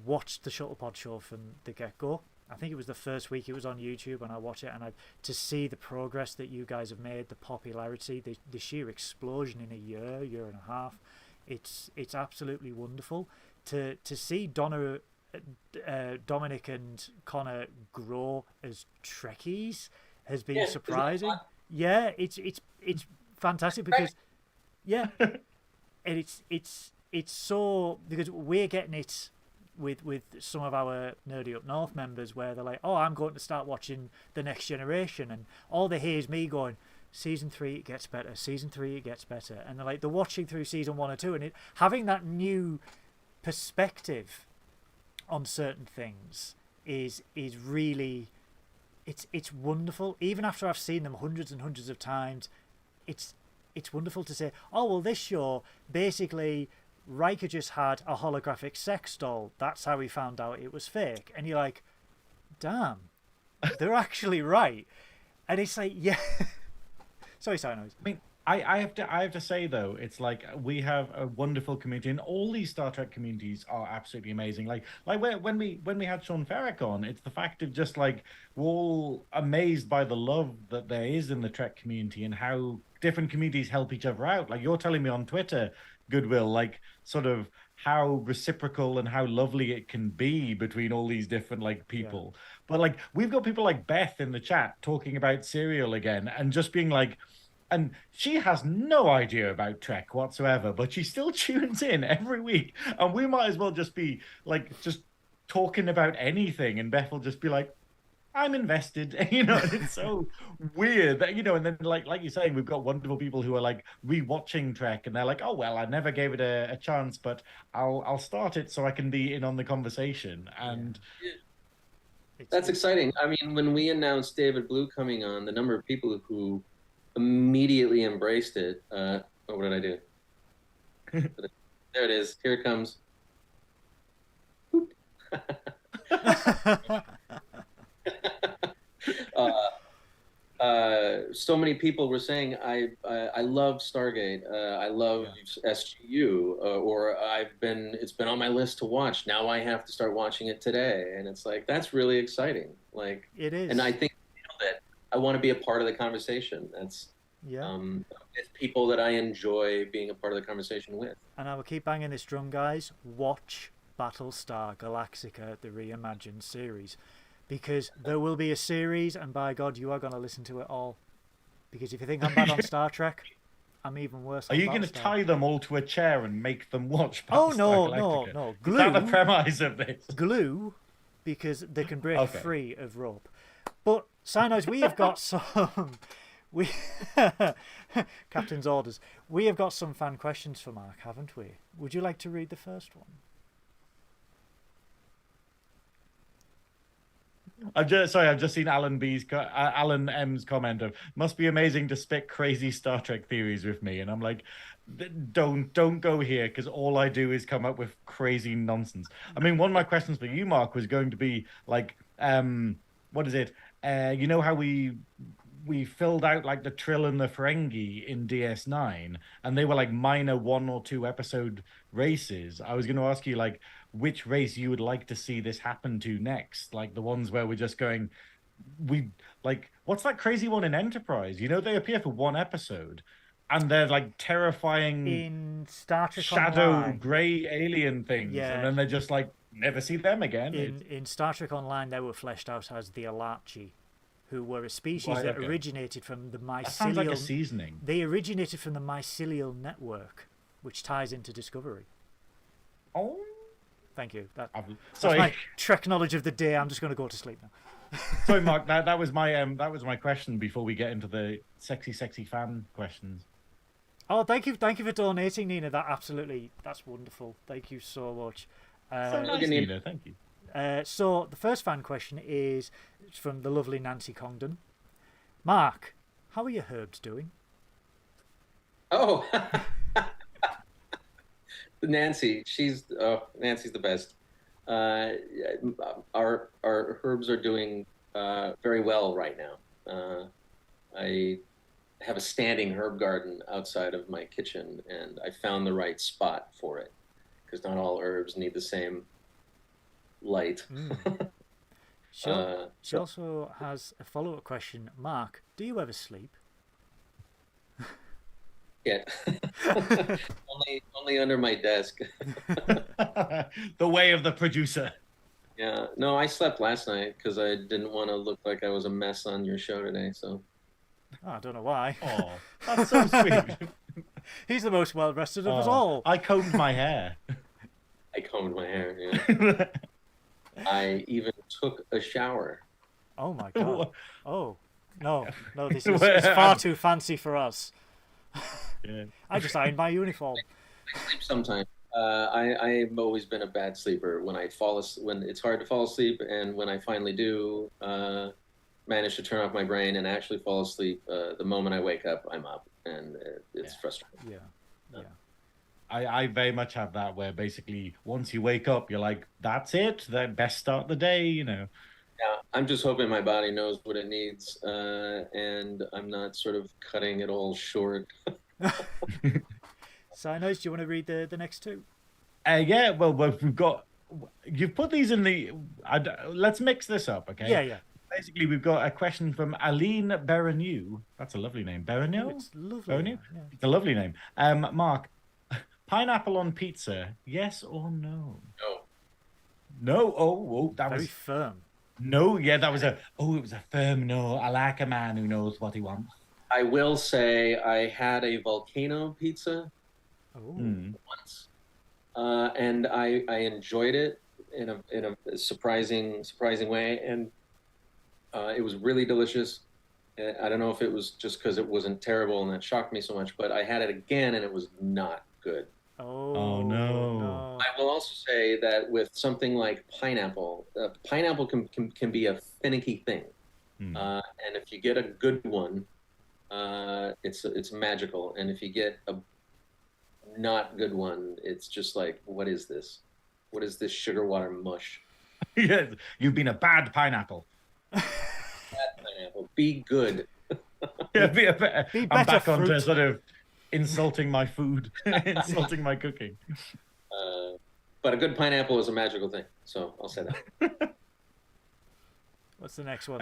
watched the Shuttlepod Show from the get-go. I think it was the first week it was on YouTube, and I watched it, and to see the progress that you guys have made, the popularity, the sheer explosion in a year and a half, it's absolutely wonderful to see Dominic and Connor grow as Trekkies has been surprising. Yeah, it's fantastic because and it's so, because we're getting it with some of our Nerdy Up North members, where they're like, oh, I'm going to start watching The Next Generation, and all they hear is me going, season 3 it gets better, season 3 it gets better, and they're they're watching through season 1 or 2, and having that new perspective on certain things is really, it's wonderful. Even after I've seen them hundreds and hundreds of times, it's wonderful to say, oh, well, this show basically, Riker just had a holographic sex doll. That's how he found out it was fake. And you're like, damn, they're actually right. And it's like, yeah. Sorry, Synoiz. I mean, I have to say though, it's like we have a wonderful community, and all these Star Trek communities are absolutely amazing. Like when we had Sean Ferrick on, it's the fact of just like we're all amazed by the love that there is in the Trek community and how different communities help each other out. Like you're telling me on Twitter, Goodwill, like sort of how reciprocal and how lovely it can be between all these different like people. Yeah. But like we've got people like Beth in the chat talking about Serial again and just being like, and she has no idea about Trek whatsoever, but she still tunes in every week. And we might as well just be like just talking about anything, and Beth will just be like, I'm invested. It's so weird that, and then like you're saying, we've got wonderful people who are like rewatching Trek, and they're like, oh well, I never gave it a chance, but I'll start it so I can be in on the conversation. And that's exciting. I mean, when we announced David Blue coming on, the number of people who immediately embraced it. What did I do? There it is. Here it comes. So many people were saying, I love Stargate. I love SGU, or it's been on my list to watch. Now I have to start watching it today, and it's like that's really exciting. Like it is, and I think that I want to be a part of the conversation. That's it's people that I enjoy being a part of the conversation with. And I will keep banging this drum, guys. Watch Battlestar Galactica, the reimagined series, because there will be a series, and by God, you are going to listen to it all. Because if you think I'm bad on Star Trek, I'm even worse. Are you going to tie them all to a chair and make them watch Battlestar Galactica? No. Glue. Is that the premise of this? Glue, because they can break free of rope. But Synoiz, we have got some. Captain's orders. We have got some fan questions for Mark, haven't we? Would you like to read the first one? I've just seen Alan M's comment of must be amazing to spit crazy Star Trek theories with me, and I'm like, don't go here, because all I do is come up with crazy nonsense. I mean, one of my questions for you, Mark, was going to be like, what is it? You know how we filled out like the Trill and the Ferengi in DS9, and they were like minor 1 or 2 episode races. I was going to ask you like which race you would like to see this happen to next, like the ones where we're just going, what's that crazy one in Enterprise? They appear for 1 episode and they're like terrifying in Star Trek shadow Online. Gray alien things, and then they're just like never see them again. In Star Trek Online, they were fleshed out as the Alachi, who were a species that originated from the mycelial. That sounds like a seasoning. They originated from the mycelial network, which ties into Discovery. Oh, thank you. Sorry, that's my Trek knowledge of the day. I'm just going to go to sleep now. Sorry, Mark. That was my question before we get into the sexy fan questions. Oh, thank you for donating, Nina. That's wonderful. Thank you so much. So nice, Nina. Thank you. So the first fan question is from the lovely Nancy Congdon. Mark, how are your herbs doing? Oh, Nancy's the best. Our herbs are doing very well right now. I have a standing herb garden outside of my kitchen, and I found the right spot for it because not all herbs need the same light. She also has a follow-up question. Mark, do you ever sleep? Yeah. only under my desk. The way of the producer. Yeah. No, I slept last night because I didn't want to look like I was a mess on your show today. So. Oh, I don't know why. Oh, that's so sweet. He's the most well-rested of us all. I combed my hair. I combed my hair, yeah. I even took a shower. Oh my god. Oh, no, this is far too fancy for us. Yeah. I just ironed my uniform. I sleep sometimes. I've always been a bad sleeper. When it's hard to fall asleep, and when I finally do manage to turn off my brain and actually fall asleep, the moment I wake up, I'm up, and it's frustrating. Yeah. I very much have that where basically once you wake up, you're like, that's it, the best start the day, you know. Yeah, I'm just hoping my body knows what it needs, and I'm not sort of cutting it all short. Synoiz, do you want to read the next two? Yeah, well, you've put these in the, let's mix this up, okay? Yeah. Basically, we've got a question from Aline Berreneau. That's a lovely name. Berreneau? It's lovely. Berreneau? Yeah. It's a lovely name. Mark, pineapple on pizza, yes or no? No. No? Oh, that Very was... firm. No, yeah, it was a firm no. I like a man who knows what he wants. I will say I had a volcano pizza once, and I enjoyed it in a surprising way, and it was really delicious. I don't know if it was just because it wasn't terrible and that shocked me so much, but I had it again and it was not good. Oh no. I will also say that with something like pineapple, pineapple can be a finicky thing, and if you get a good one, it's magical. And if you get a not good one, it's just like, what is this? What is this sugar water mush? Yes, you've been a bad pineapple. Bad pineapple. Be good. Yeah, be better I'm back fruit. onto sort of insulting my food, insulting my cooking. But a good pineapple is a magical thing, so I'll say that. What's the next one?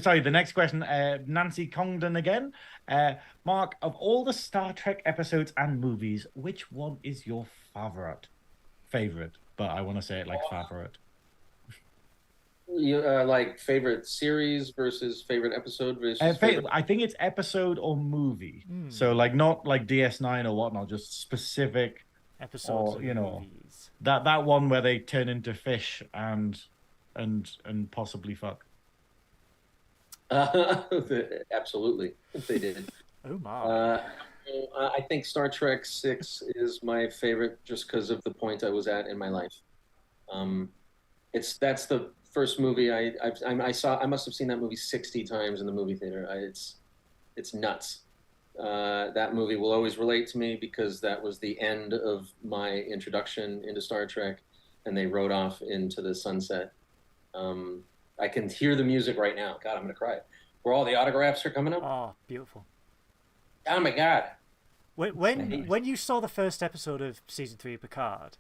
Sorry, the next question, Nancy Congdon again. Mark, of all the Star Trek episodes and movies, which one is your favorite? But I want to say it like favorite. You like favorite series versus favorite episode versus favorite... I think it's episode or movie. So like not like DS9 or whatnot, just specific episodes or, movies. That one where they turn into fish and possibly fuck. Absolutely, they did. Oh my! I think Star Trek 6 is my favorite just because of the point I was at in my life. That's the first movie I saw. I must have seen that movie 60 times in the movie theater. It's nuts. That movie will always relate to me because that was the end of my introduction into Star Trek, and they rode off into the sunset. I can hear the music right now. God, I'm gonna cry. Where all the autographs are coming up. Oh, beautiful. Oh my God. When you saw the first episode of season 3 of Picard,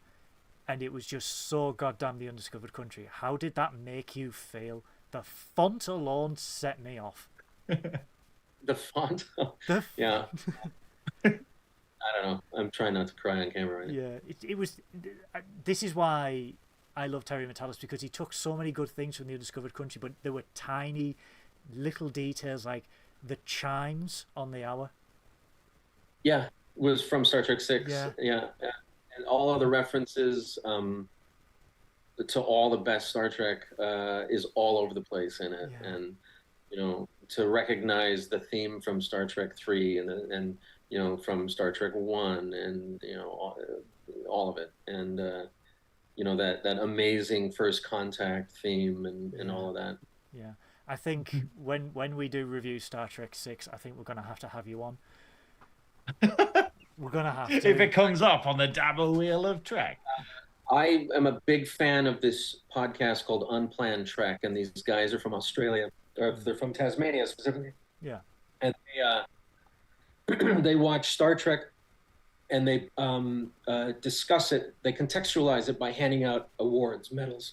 and it was just so goddamn the undiscovered country, how did that make you feel? The font alone set me off. The font? Yeah. I don't know. I'm trying not to cry on camera right now. Yeah, it was... This is why I love Terry Matalas, because he took so many good things from the undiscovered country, but there were tiny little details like the chimes on the hour. Yeah, was from Star Trek 6. Yeah. And all of the references to all the best Star Trek is all over the place in it. Yeah. And, to recognize the theme from Star Trek 3 and from Star Trek 1 and, all of it. And that amazing first contact theme and all of that. Yeah, I think when we do review Star Trek 6, I think we're gonna have you on. We're gonna have to. If it comes up on the double wheel of Trek. I am a big fan of this podcast called Unplanned Trek, and these guys are from Australia, or they're from Tasmania specifically. Yeah. And they watch Star Trek, and they discuss it. They contextualize it by handing out awards, medals,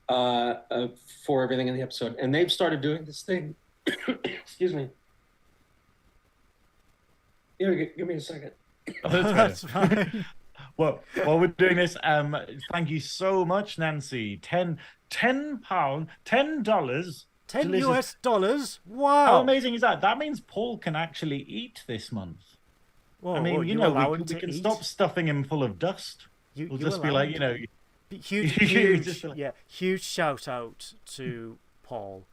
for everything in the episode. And they've started doing this thing. Excuse me. Here, give me a second. That's fine. Well, while we're doing this, thank you so much, Nancy. $10. $10. Wow. How amazing is that? That means Paul can actually eat this month. Whoa, I mean, we can eat? stop stuffing him full of dust. We'll just be like, huge shout out to Paul.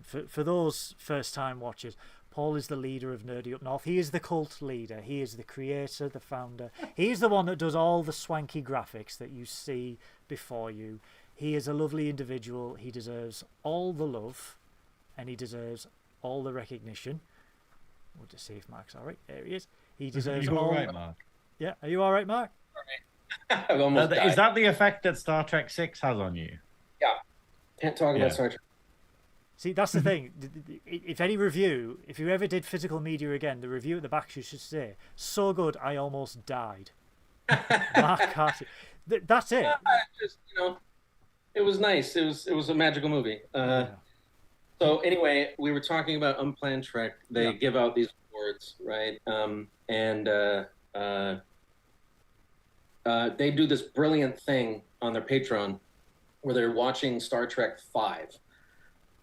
For those first time watchers, Paul is the leader of Nerdy Up North. He is the cult leader. He is the creator, the founder. He's the one that does all the swanky graphics that you see before you. He is a lovely individual. He deserves all the love, and he deserves all the recognition. We'll just see if Mark's all right. There he is. He deserves all. all Right, Mark? Yeah, are you all right, Mark? I've almost died. Is that the effect that Star Trek 6 has on you? Yeah. Can't talk about Star Trek. See, that's the thing. If you ever did physical media again, the review at the back should say, "So good, I almost died." Mark Cartier. That's it. Just, it was nice. It was a magical movie. So anyway, we were talking about Unplanned Trek. They give out these awards, right? They do this brilliant thing on their Patreon where they're watching Star Trek 5.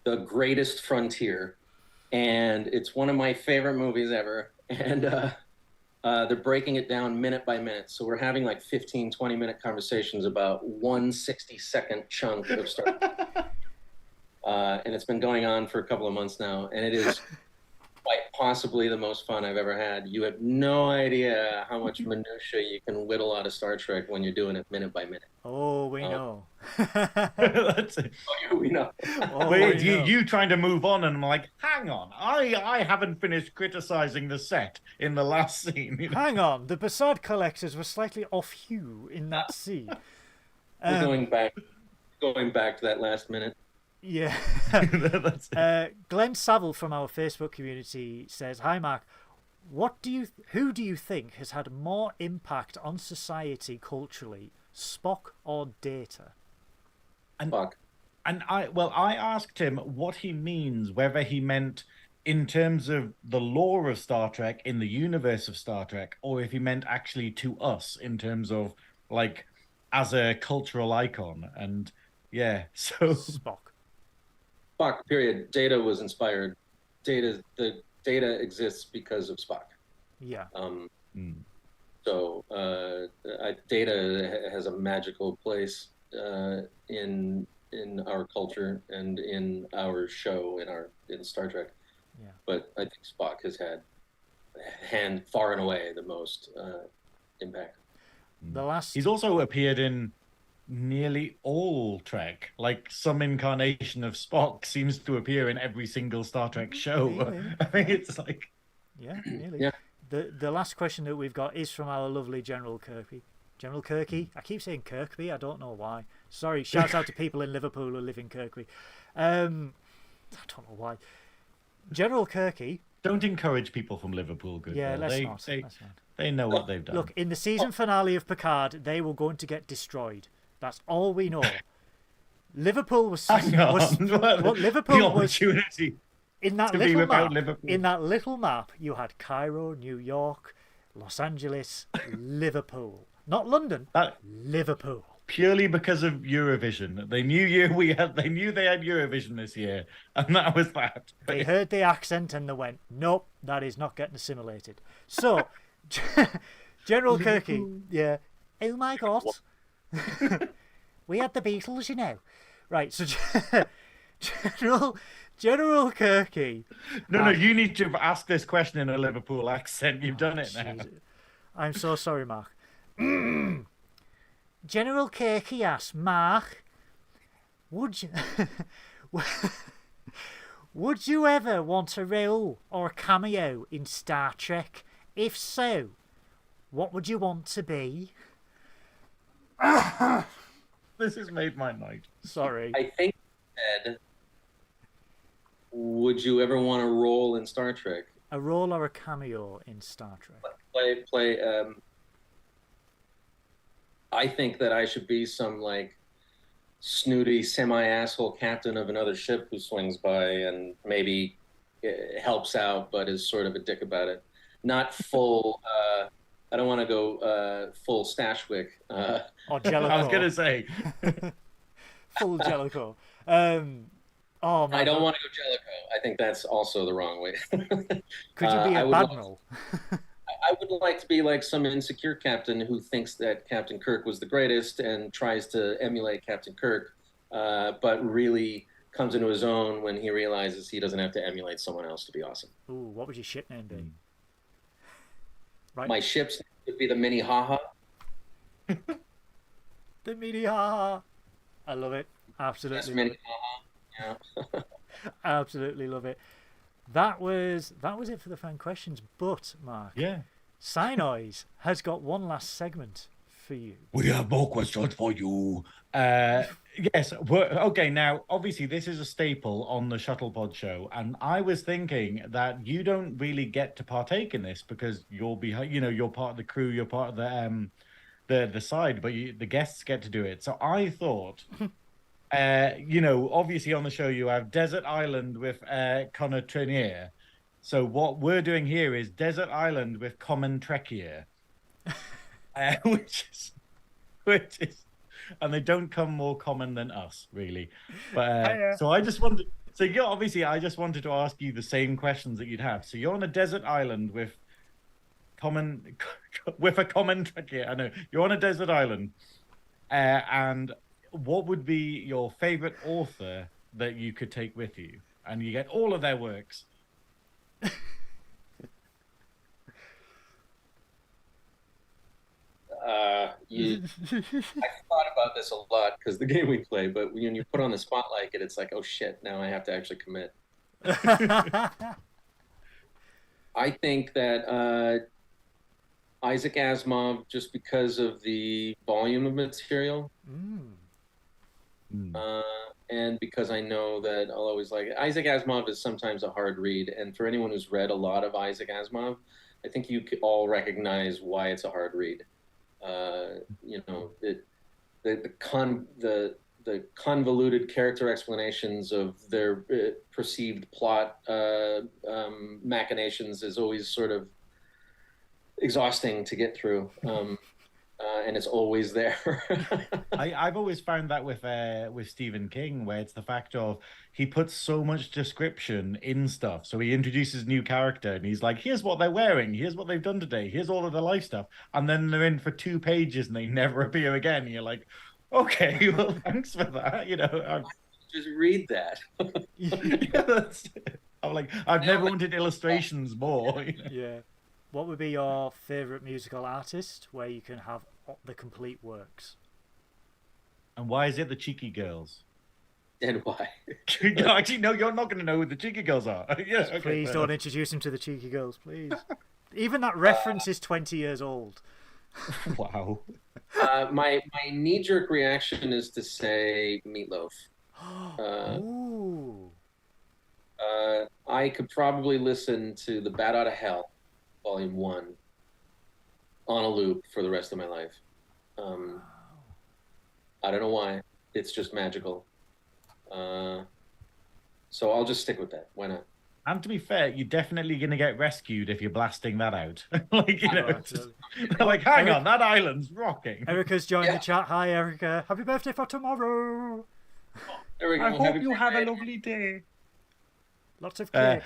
The Greatest Frontier, and it's one of my favorite movies ever, and they're breaking it down minute by minute, so we're having like 15-20 minute conversations about 1 60-second chunk of Star Trek. And it's been going on for a couple of months now, and it is quite possibly the most fun I've ever had. You have no idea how much minutia you can whittle out of Star Trek when you're doing it minute by minute. Oh, we know. That's it. We know. Wait, you trying to move on, and I'm like, hang on, I haven't finished criticizing the set in the last scene. Hang on, the Bassard collectors were slightly off hue in that scene. We're going back to that last minute. Yeah. Glenn Saville from our Facebook community says, "Hi Mark, who do you think has had more impact on society culturally, Spock or Data?" Spock. And I asked him what he means, whether he meant in terms of the lore of Star Trek, in the universe of Star Trek, or if he meant actually to us in terms of like as a cultural icon. And yeah, so Spock, period. Data was inspired. The data exists because of Spock. Yeah. So Data has a magical place in our culture and in our show, in Star Trek. Yeah. But I think Spock has had far and away the most impact. He's also appeared in nearly all Trek. Like some incarnation of Spock seems to appear in every single Star Trek show. Really? I mean, it's like nearly. Yeah. The last question that we've got is from our lovely General Kirby. General Kirky? I keep saying Kirkby, I don't know why. Sorry, shout out to people in Liverpool who live in Kirkby. I don't know why. General Kirky. Don't encourage people from Liverpool, Goodwill. Yeah, let's not. They know what they've done. Look, in the season finale of Picard, they were going to get destroyed. That's all we know. Liverpool was Liverpool the opportunity was in that to little be without map. Liverpool. In that little map, you had Cairo, New York, Los Angeles, Liverpool, not London. Liverpool. Purely because of Eurovision, they knew They knew they had Eurovision this year, and that was that. They heard the accent and they went, "Nope, that is not getting assimilated." So, General Kirky, yeah. Oh my God. We had the Beatles, you know. Right, so General Kirky. No, you need to ask this question in a Liverpool accent. You've done it now. I'm so sorry, Mark. General Cakey asks, Mark, would you would you ever want a role or a cameo in Star Trek? If so, what would you want to be? This has made my night. Sorry. I think you said, would you ever want a role in Star Trek? A role or a cameo in Star Trek? Play. I think that I should be some like snooty, semi-asshole captain of another ship who swings by and maybe helps out, but is sort of a dick about it. Not full. I don't want to go full Stashwick. Or Jellicoe. I was gonna say full Jellicoe. Oh my! I don't want to go Jellicoe. I think that's also the wrong way. Could you be a Admiral? I would like to be like some insecure captain who thinks that Captain Kirk was the greatest and tries to emulate Captain Kirk, but really comes into his own when he realizes he doesn't have to emulate someone else to be awesome. Ooh, what would your ship name be? Right. My ship's name would be the Mini Haha. The Mini Haha. I love it. Absolutely. Yes, Mini Haha. Yeah. Absolutely love it. That was it for the fan questions. But Mark, yeah, Synoiz has got one last segment for you. We have more questions for you. Yes. Okay. Now, obviously, this is a staple on the Shuttlepod Show, and I was thinking that you don't really get to partake in this because you're you're part of the crew, you're part of the side, but the guests get to do it. So I thought. Obviously on the show you have Desert Island with Connor Trenier. So what we're doing here is Desert Island with Common Trekkier, which is, and they don't come more common than us, really. But so I just wanted, I just wanted to ask you the same questions that you'd have. So you're on a desert island with a common Trekkier. I know you're on a desert island, and what would be your favorite author that you could take with you? And you get all of their works. I thought about this a lot because the game we play, but when you put on the spotlight, it's like, oh shit, now I have to actually commit. I think that Isaac Asimov, just because of the volume of material. And because I know that I'll always like it. Isaac Asimov is sometimes a hard read, and for anyone who's read a lot of Isaac Asimov, I think you could all recognize why it's a hard read. The convoluted character explanations of their perceived plot machinations is always sort of exhausting to get through. And it's always there. I've always found that with Stephen King, where it's the fact of he puts so much description in stuff. So he introduces a new character and he's like, here's what they're wearing, here's what they've done today, here's all of their life stuff. And then they're in for 2 pages and they never appear again. And you're like, okay, well, thanks for that. Just read that. I'm like, I've never wanted illustrations more. Yeah. What would be your favourite musical artist where you can have the complete works? And why is it the Cheeky Girls? And why? Actually, no, you're not going to know who the Cheeky Girls are. Yes, okay, please don't introduce him to the Cheeky Girls, please. Even that reference is 20 years old. Wow. My knee-jerk reaction is to say Meatloaf. Ooh. I could probably listen to The Bat Out of Hell, Volume 1, on a loop for the rest of my life. I don't know why. It's just magical. So I'll just stick with that. Why not? And to be fair, you're definitely going to get rescued if you're blasting that out. Like, hang on, that island's rocking. Erica's joined the chat. Hi, Erica. Happy birthday for tomorrow. I hope you have a lovely day. Lots of cake.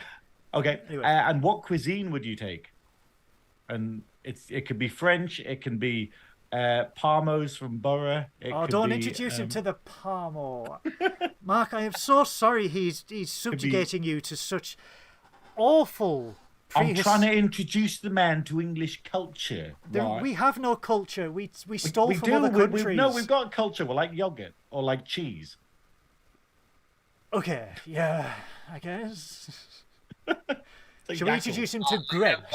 Okay. Anyway. And what cuisine would you take? And it could be French. It can be Parmos from Borough. Don't introduce him to the Parmo. Mark, I am so sorry he's subjugating you to such awful I'm trying to introduce the man to English culture. Right? We have no culture. We stole from other countries. No, we've got culture. We're like yogurt or like cheese. Okay, yeah, I guess. Shall we introduce him to Greg? I have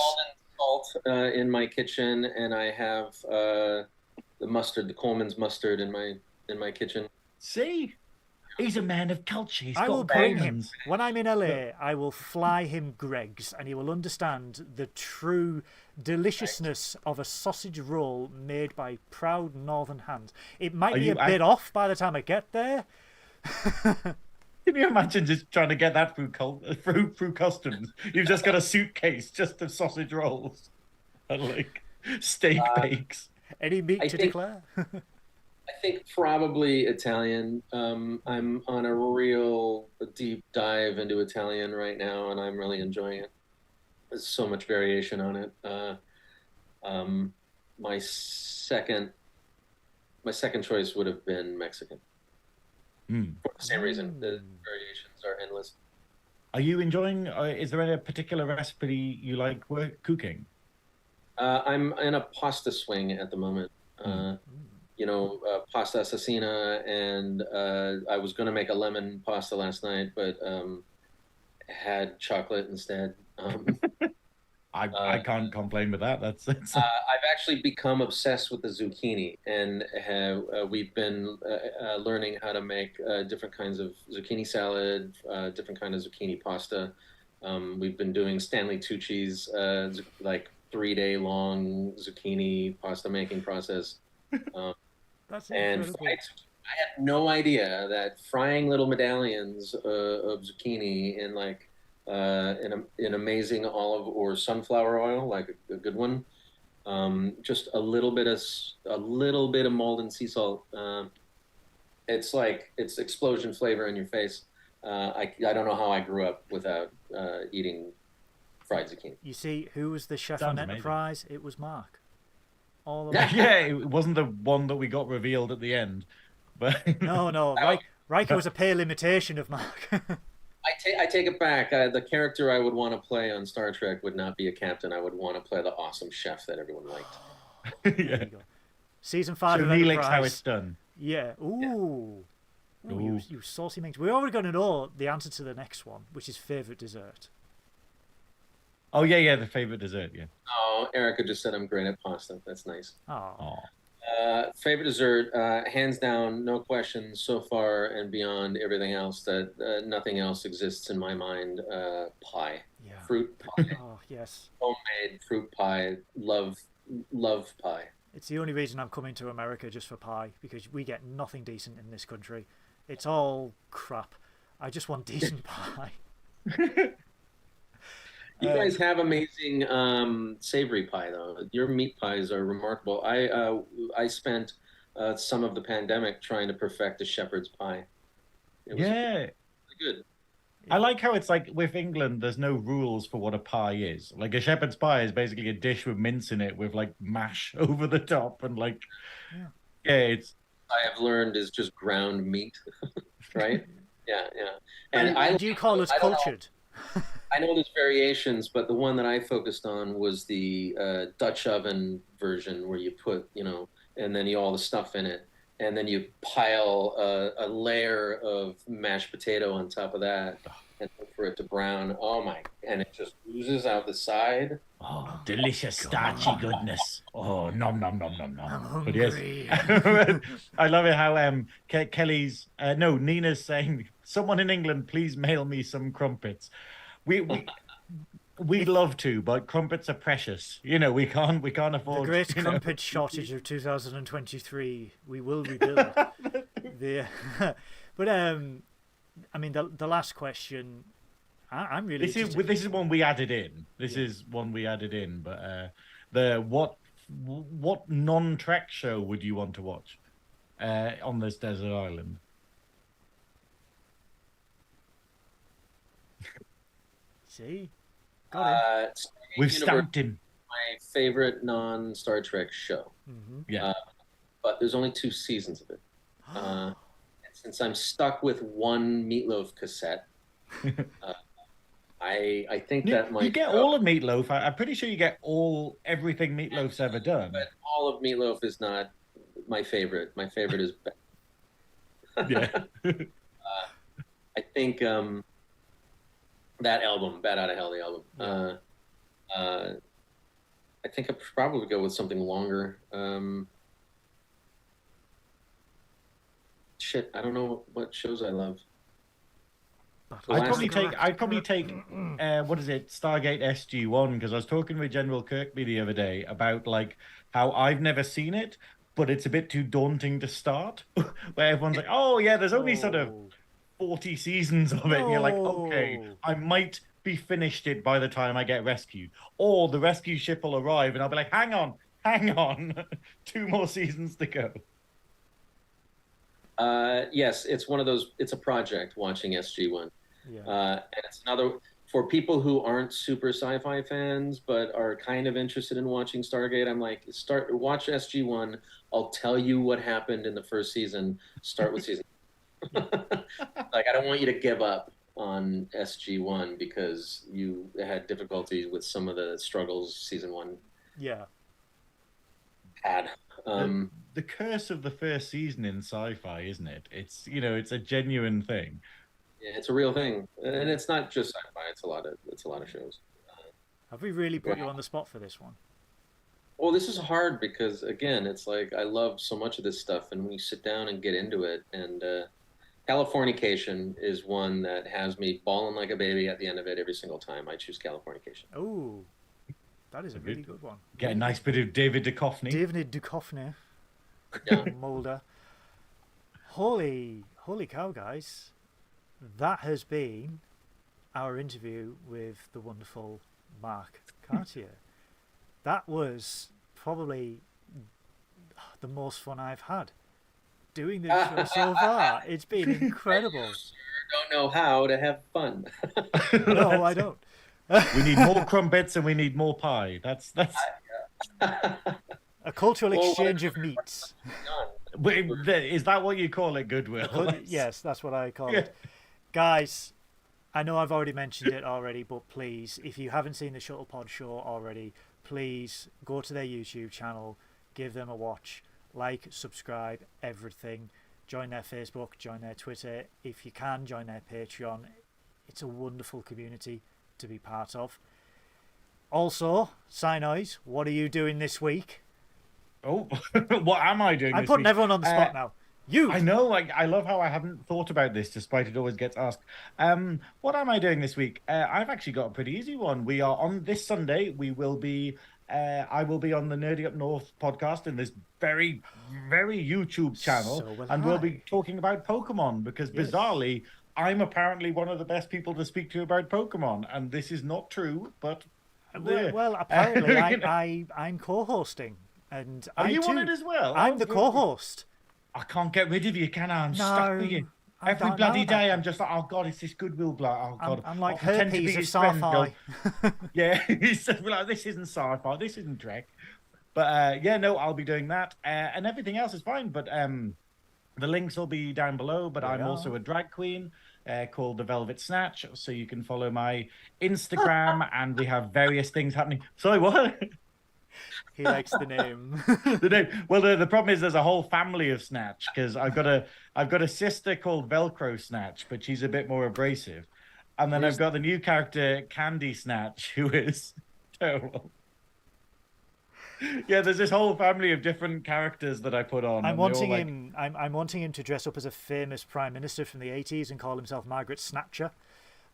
salt in my kitchen, and I have the mustard, the Coleman's mustard, in my kitchen. See, he's a man of culture. I will bring him when I'm in LA. I will fly him Greg's, and he will understand the true deliciousness of a sausage roll made by proud northern hands. It might be a bit off by the time I get there. Can you imagine just trying to get that through customs? You've just got a suitcase just of sausage rolls and like steak bakes. Any meat to declare? I think probably Italian. I'm on a real deep dive into Italian right now, and I'm really enjoying it. There's so much variation on it. My second choice would have been Mexican. For the same reason, the variations are endless. Are you enjoying? Is there any particular recipe you like cooking? I'm in a pasta swing at the moment. Pasta assassina, and I was going to make a lemon pasta last night, but had chocolate instead. I can't complain with that. That's I've actually become obsessed with the zucchini, and we've been learning how to make different kinds of zucchini salad, different kind of zucchini pasta. We've been doing Stanley Tucci's like 3-day long zucchini pasta making process. That's incredible. And I had no idea that frying little medallions of zucchini in like in amazing olive or sunflower oil, like a good one, just a little bit of Malden sea salt. It's explosion flavor in your face. I don't know how I grew up without eating fried zucchini. You see, who was the chef on Enterprise? It was Mark. All the way. Yeah, it wasn't the one that we got revealed at the end. But no, Riker was a pale imitation of Mark. I take it back. The character I would want to play on Star Trek would not be a captain. I would want to play the awesome chef that everyone liked. Yeah. Season 5 of Neelix, Enterprise. how it's done. Yeah. Ooh. You saucy minx. We're already going to know the answer to the next one, which is favourite dessert. Oh, yeah, the favourite dessert, yeah. Oh, Erica just said I'm great at pasta. That's nice. Oh. Favorite dessert, hands down, no question, so far and beyond everything else, that nothing else exists in my mind. Pie. Yeah. Fruit pie. Oh, yes. Homemade fruit pie. Love pie. It's the only reason I'm coming to America, just for pie, because we get nothing decent in this country. It's all crap. I just want decent pie. You guys have amazing savory pie, though. Your meat pies are remarkable. I spent some of the pandemic trying to perfect a shepherd's pie. It was really good. I like how it's like with England, there's no rules for what a pie is. Like a shepherd's pie is basically a dish with mince in it with like mash over the top and like, it's. I have learned is just ground meat, right? Yeah. And do you call it cultured? I know there's variations, but the one that I focused on was the Dutch oven version, where you put, and then all the stuff in it, and then you pile a layer of mashed potato on top of that, and look for it to brown. Oh my! And it just oozes out the side. Oh, delicious starchy goodness. Oh, nom nom nom nom nom. I'm hungry. But yes, I love it how Kelly's Nina's saying, "Someone in England, please mail me some crumpets." We'd love to, but crumpets are precious. We can't afford. The great crumpet shortage of 2023. We will rebuild. But I mean, the last question. I'm really. This is one we added in. This is one we added in. But what non-Trek show would you want to watch on this desert island? See, got him. We've stamped him. My favorite non-Star Trek show. Mm-hmm. Yeah, but there's only 2 seasons of it. And since I'm stuck with one Meatloaf cassette, I think that might you get all of Meatloaf. I'm pretty sure you get everything Meatloaf's ever done. But all of Meatloaf is not my favorite. My favorite is Yeah. I think that album, Bat Out of Hell, the album. I think I'd probably go with something longer. Shit, I don't know what shows I love. I'd probably take what is it, Stargate SG-1, because I was talking with General Kirkby the other day about like how I've never seen it, but it's a bit too daunting to start. Where everyone's like, oh yeah, there's only sort of 40 seasons of it, and you're like, okay, I might be finished it by the time I get rescued, or the rescue ship will arrive and I'll be like, hang on 2 more seasons to go. Yes, it's one of those. It's a project watching SG-1. Yeah. And it's another for people who aren't super sci-fi fans but are kind of interested in watching Stargate. I'm like, watch SG-1. I'll tell you what happened in the first season. Start with season. Like, I don't want you to give up on SG-1 because you had difficulties with some of the struggles season 1 had. The curse of the first season in sci-fi, isn't it? It's it's a genuine thing. Yeah, it's a real thing, and it's not just sci-fi. It's a lot of shows. Have we really put you on the spot for this one? Well, this is hard because again, it's like I love so much of this stuff, and when you sit down and get into it, and Californication is one that has me bawling like a baby at the end of it every single time I choose Californication. Oh, that is a really good one. Get a nice bit of David Duchovny. Yeah. Mulder. Holy cow, guys. That has been our interview with the wonderful Mark Cartier. That was probably the most fun I've had doing this show so far. It's been incredible. I sure don't know how to have fun. No, I don't. We need more crumpets and we need more pie. That's a cultural exchange of meats. Is that what you call it, Goodwill? Yes, that's what I call it. Guys, I know I've already mentioned it already, but please, if you haven't seen the Shuttlepod Show already, please go to their YouTube channel, give them a watch, like, subscribe, everything. Join their Facebook, join their Twitter. If you can, join their Patreon. It's a wonderful community to be part of. Also, Synoiz, what are you doing this week? Oh, what am I doing? I'm putting everyone on the spot now. I know. I love how I haven't thought about this, despite it always gets asked. What am I doing this week? I've actually got a pretty easy one. We are on this Sunday. We will be. I will be on the Nerdy Up North podcast in this very, very YouTube channel, we'll be talking about Pokemon because bizarrely, I'm apparently one of the best people to speak to about Pokemon, and this is not true, but well apparently I'm co-hosting, and are you on it as well? I'm the co-host. I can't get rid of you, can I? I'm stuck with you. Every bloody day, I'm just like, oh God, it's this Goodwill bloke. Oh God, I'm like herpes of sci-fi. Yeah, he's like, this isn't sci-fi, this isn't Trek. But I'll be doing that, and everything else is fine. But the links will be down below. But I'm also a drag queen called the Velvet Snatch, so you can follow my Instagram, and we have various things happening. Sorry, what? He likes the name. The name. Well, the problem is there's a whole family of Snatch because I've got a sister called Velcro Snatch, but she's a bit more abrasive, and then I've got the new character Candy Snatch, who is terrible. Yeah, there's this whole family of different characters that I put on. I'm wanting him to dress up as a famous prime minister from the 80s and call himself Margaret Snatcher.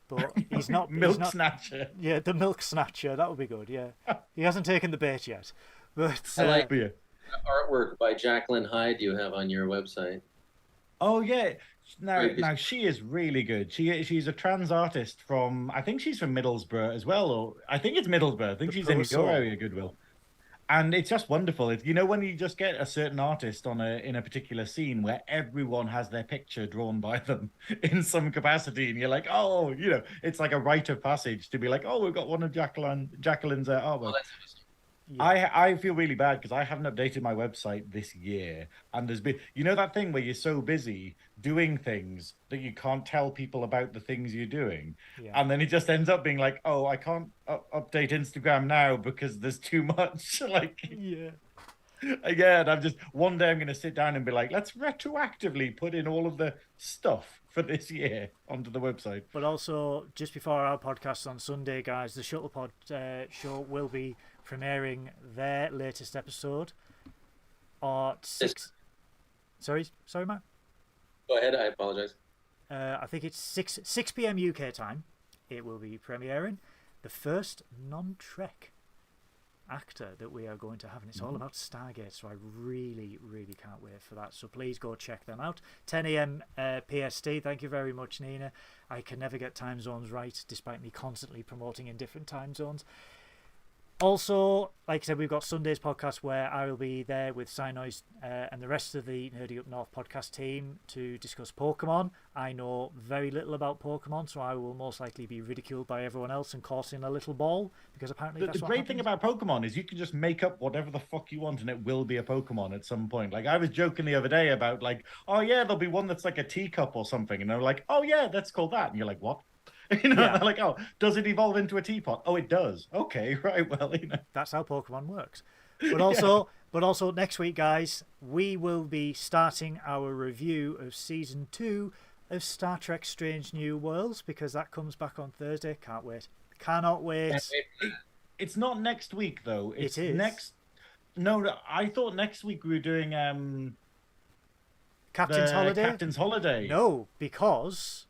But he's not Snatcher. Yeah, the Milk Snatcher. That would be good. Yeah, he hasn't taken the bait yet. But I like artwork by Jacqueline Hyde you have on your website. Oh yeah, now she is really good. She's a trans artist from, I think she's from Middlesbrough as well, or I think it's Middlesbrough. I think she's in your area, Goodwill. And it's just wonderful. When you just get a certain artist in a particular scene where everyone has their picture drawn by them in some capacity, and you're like, oh, it's like a rite of passage to be like, oh, we've got one of Jacqueline's artwork. I feel really bad because I haven't updated my website this year, and there's been, you know, that thing where you're so busy doing things that you can't tell people about the things you're doing, and then it just ends up being like, oh, I can't update Instagram now because there's too much. Like, again, I'm just one day I'm going to sit down and be like, let's retroactively put in all of the stuff for this year onto the website. But also, just before our podcast on Sunday, guys, the Shuttlepod Show will be premiering their latest episode at 6. Sorry, Matt? Go ahead, I apologize. I think it's 6 p.m. UK time. It will be premiering the first non-Trek actor that we are going to have, and it's all about Stargate, so I really can't wait for that. So please go check them out. 10 a.m. PST. Thank you very much, Nina. I can never get time zones right, despite me constantly promoting in different time zones. Also, like I said, we've got Sunday's podcast where I will be there with Synoiz and the rest of the Nerdy Up North podcast team to discuss Pokemon. I know very little about Pokemon, so I will most likely be ridiculed by everyone else and caught in a little ball, because apparently that's the what great happens. thing about Pokemon is you can just make up whatever the fuck you want and it will be a Pokemon at some point. Like, I was joking the other day about, like, oh yeah, there'll be one that's like a teacup or something, and they're like, oh yeah, that's called that, and you're like, what? You know, they're like, oh, does it evolve into a teapot? Oh, it does. Okay, right, well, you know. That's how Pokemon works. But also next week, guys, we will be starting our review of Season 2 of Star Trek Strange New Worlds, because that comes back on Thursday. Can't wait. Cannot wait. It's not next week, though. It's it is. next... No, I thought next week we were doing... Captain's Holiday? Captain's Holiday. No, because...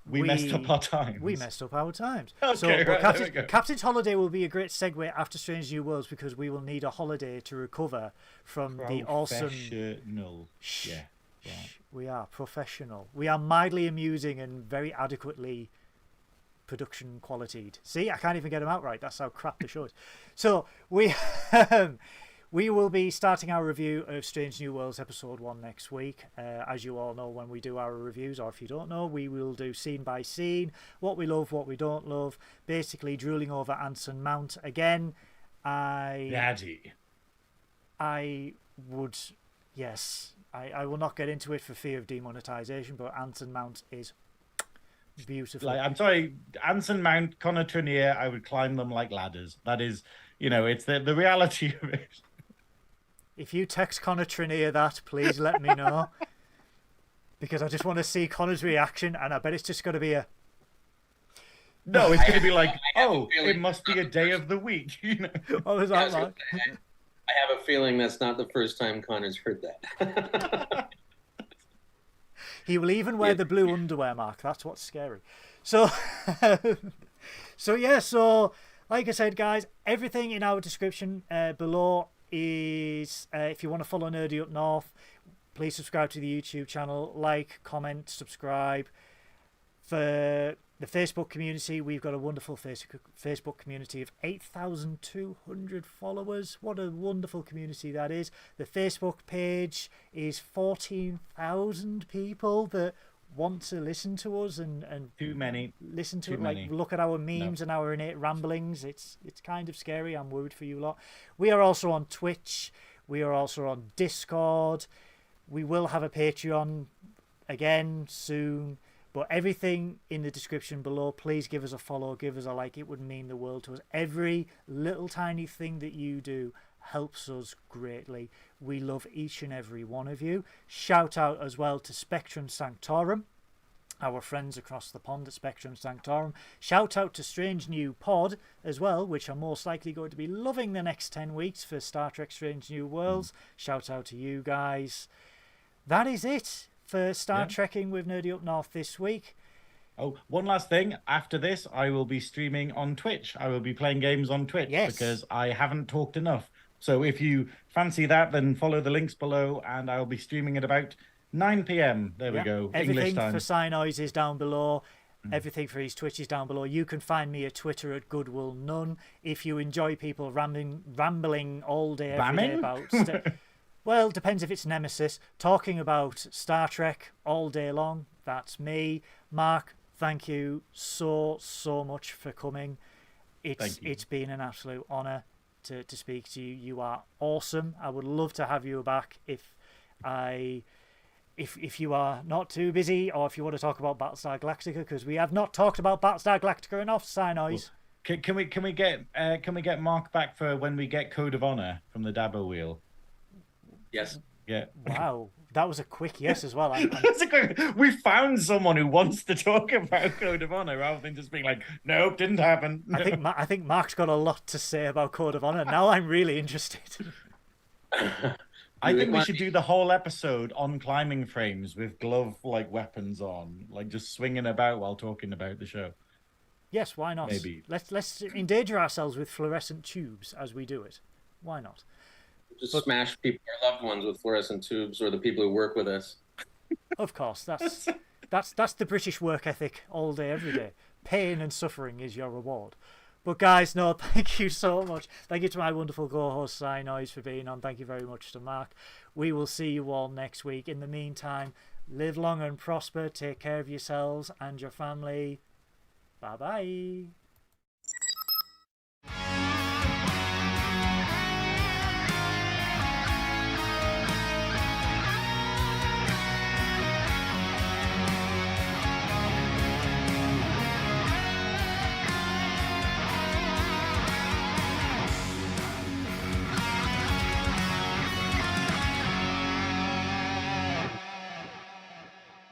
We messed up our times. We messed up our times. Okay, So right, Captain's Holiday will be a great segue after Strange New Worlds, because we will need a holiday to recover from the awesome... Professional. Yeah. We are professional. We are mildly amusing and very adequately production qualitied. See, I can't even get them out right. That's how crap the show is. So we will be starting our review of Strange New Worlds Episode 1 next week. As you all know, when we do our reviews, or if you don't know, we will do scene by scene, what we love, what we don't love, basically drooling over Anson Mount. Again, Daddy. I would... Yes, I will not get into it for fear of demonetization, but Anson Mount is beautiful. Like, I'm sorry, Anson Mount, Connor Trenier, I would climb them like ladders. That is, you know, it's the reality of it. If you text Connor Trenier that, please let me know. Because I just want to see Connor's reaction, and I bet it's just going to be a... No, it's going to be like, oh, it must be a day of the week. You know? What was that like? I have a feeling that's not the first time Connor's heard that. He will even wear the blue underwear, Mark. That's what's scary. So, so like I said, guys, everything in our description below is, if you want to follow Nerdy Up North, please subscribe to the YouTube channel, like, comment, subscribe. For the Facebook community, we've got a wonderful Facebook community of 8,200 followers. What a wonderful community that is. The Facebook page is 14,000 people that want to listen to us and too many. Listen to too it, many. like look at our memes and our innate ramblings. It's kind of scary. I'm worried for you lot. We are also on Twitch. We are also on Discord. We will have a Patreon again soon. But everything in the description below, please give us a follow, give us a like. It would mean the world to us. Every little tiny thing that you do helps us greatly. We love each and every one of you. Shout out as well to Spectrum Sanctorum, our friends across the pond at Spectrum Sanctorum. Shout out to Strange New Pod as well, which are most likely going to be loving the next 10 weeks for Star Trek Strange New Worlds. Shout out to you guys. That is it for Star Trekking with Nerdy Up North this week. Oh, one last thing. After this, I will be streaming on Twitch. I will be playing games on Twitch because I haven't talked enough. So if you fancy that, then follow the links below, and I'll be streaming at about 9 p.m. There we go. Everything English time. for Synoiz is down below. Everything for his Twitch is down below. You can find me at Twitter at Goodwill None. If you enjoy people rambling all day, every day about... Well, depends if it's Nemesis. Talking about Star Trek all day long. That's me. Mark, thank you so much for coming. It's been an absolute honour. to speak to you. You are awesome. I would love to have you back if you are not too busy, or if you want to talk about Battlestar Galactica, because we have not talked about Battlestar Galactica enough, Synoiz. Can we get Mark back for when we get Code of Honor from the Dabo Wheel? Yes. Yeah. Wow, that was a quick yes as well. We found someone who wants to talk about Code of Honor rather than just being like, nope, didn't happen. No. I think Mark's got a lot to say about Code of Honor. Now I'm really interested. I think we should do the whole episode on climbing frames with glove-like weapons on, like just swinging about while talking about the show. Yes, why not? Maybe. Let's endanger ourselves with fluorescent tubes as we do it. Why not? Just smash people, our loved ones, with fluorescent tubes, or the people who work with us. Of course, that's the British work ethic all day, every day. Pain and suffering is your reward. But guys, no, thank you so much. Thank you to my wonderful co-host Synoiz for being on. Thank you very much to Mark. We will see you all next week. In the meantime, live long and prosper. Take care of yourselves and your family. Bye bye.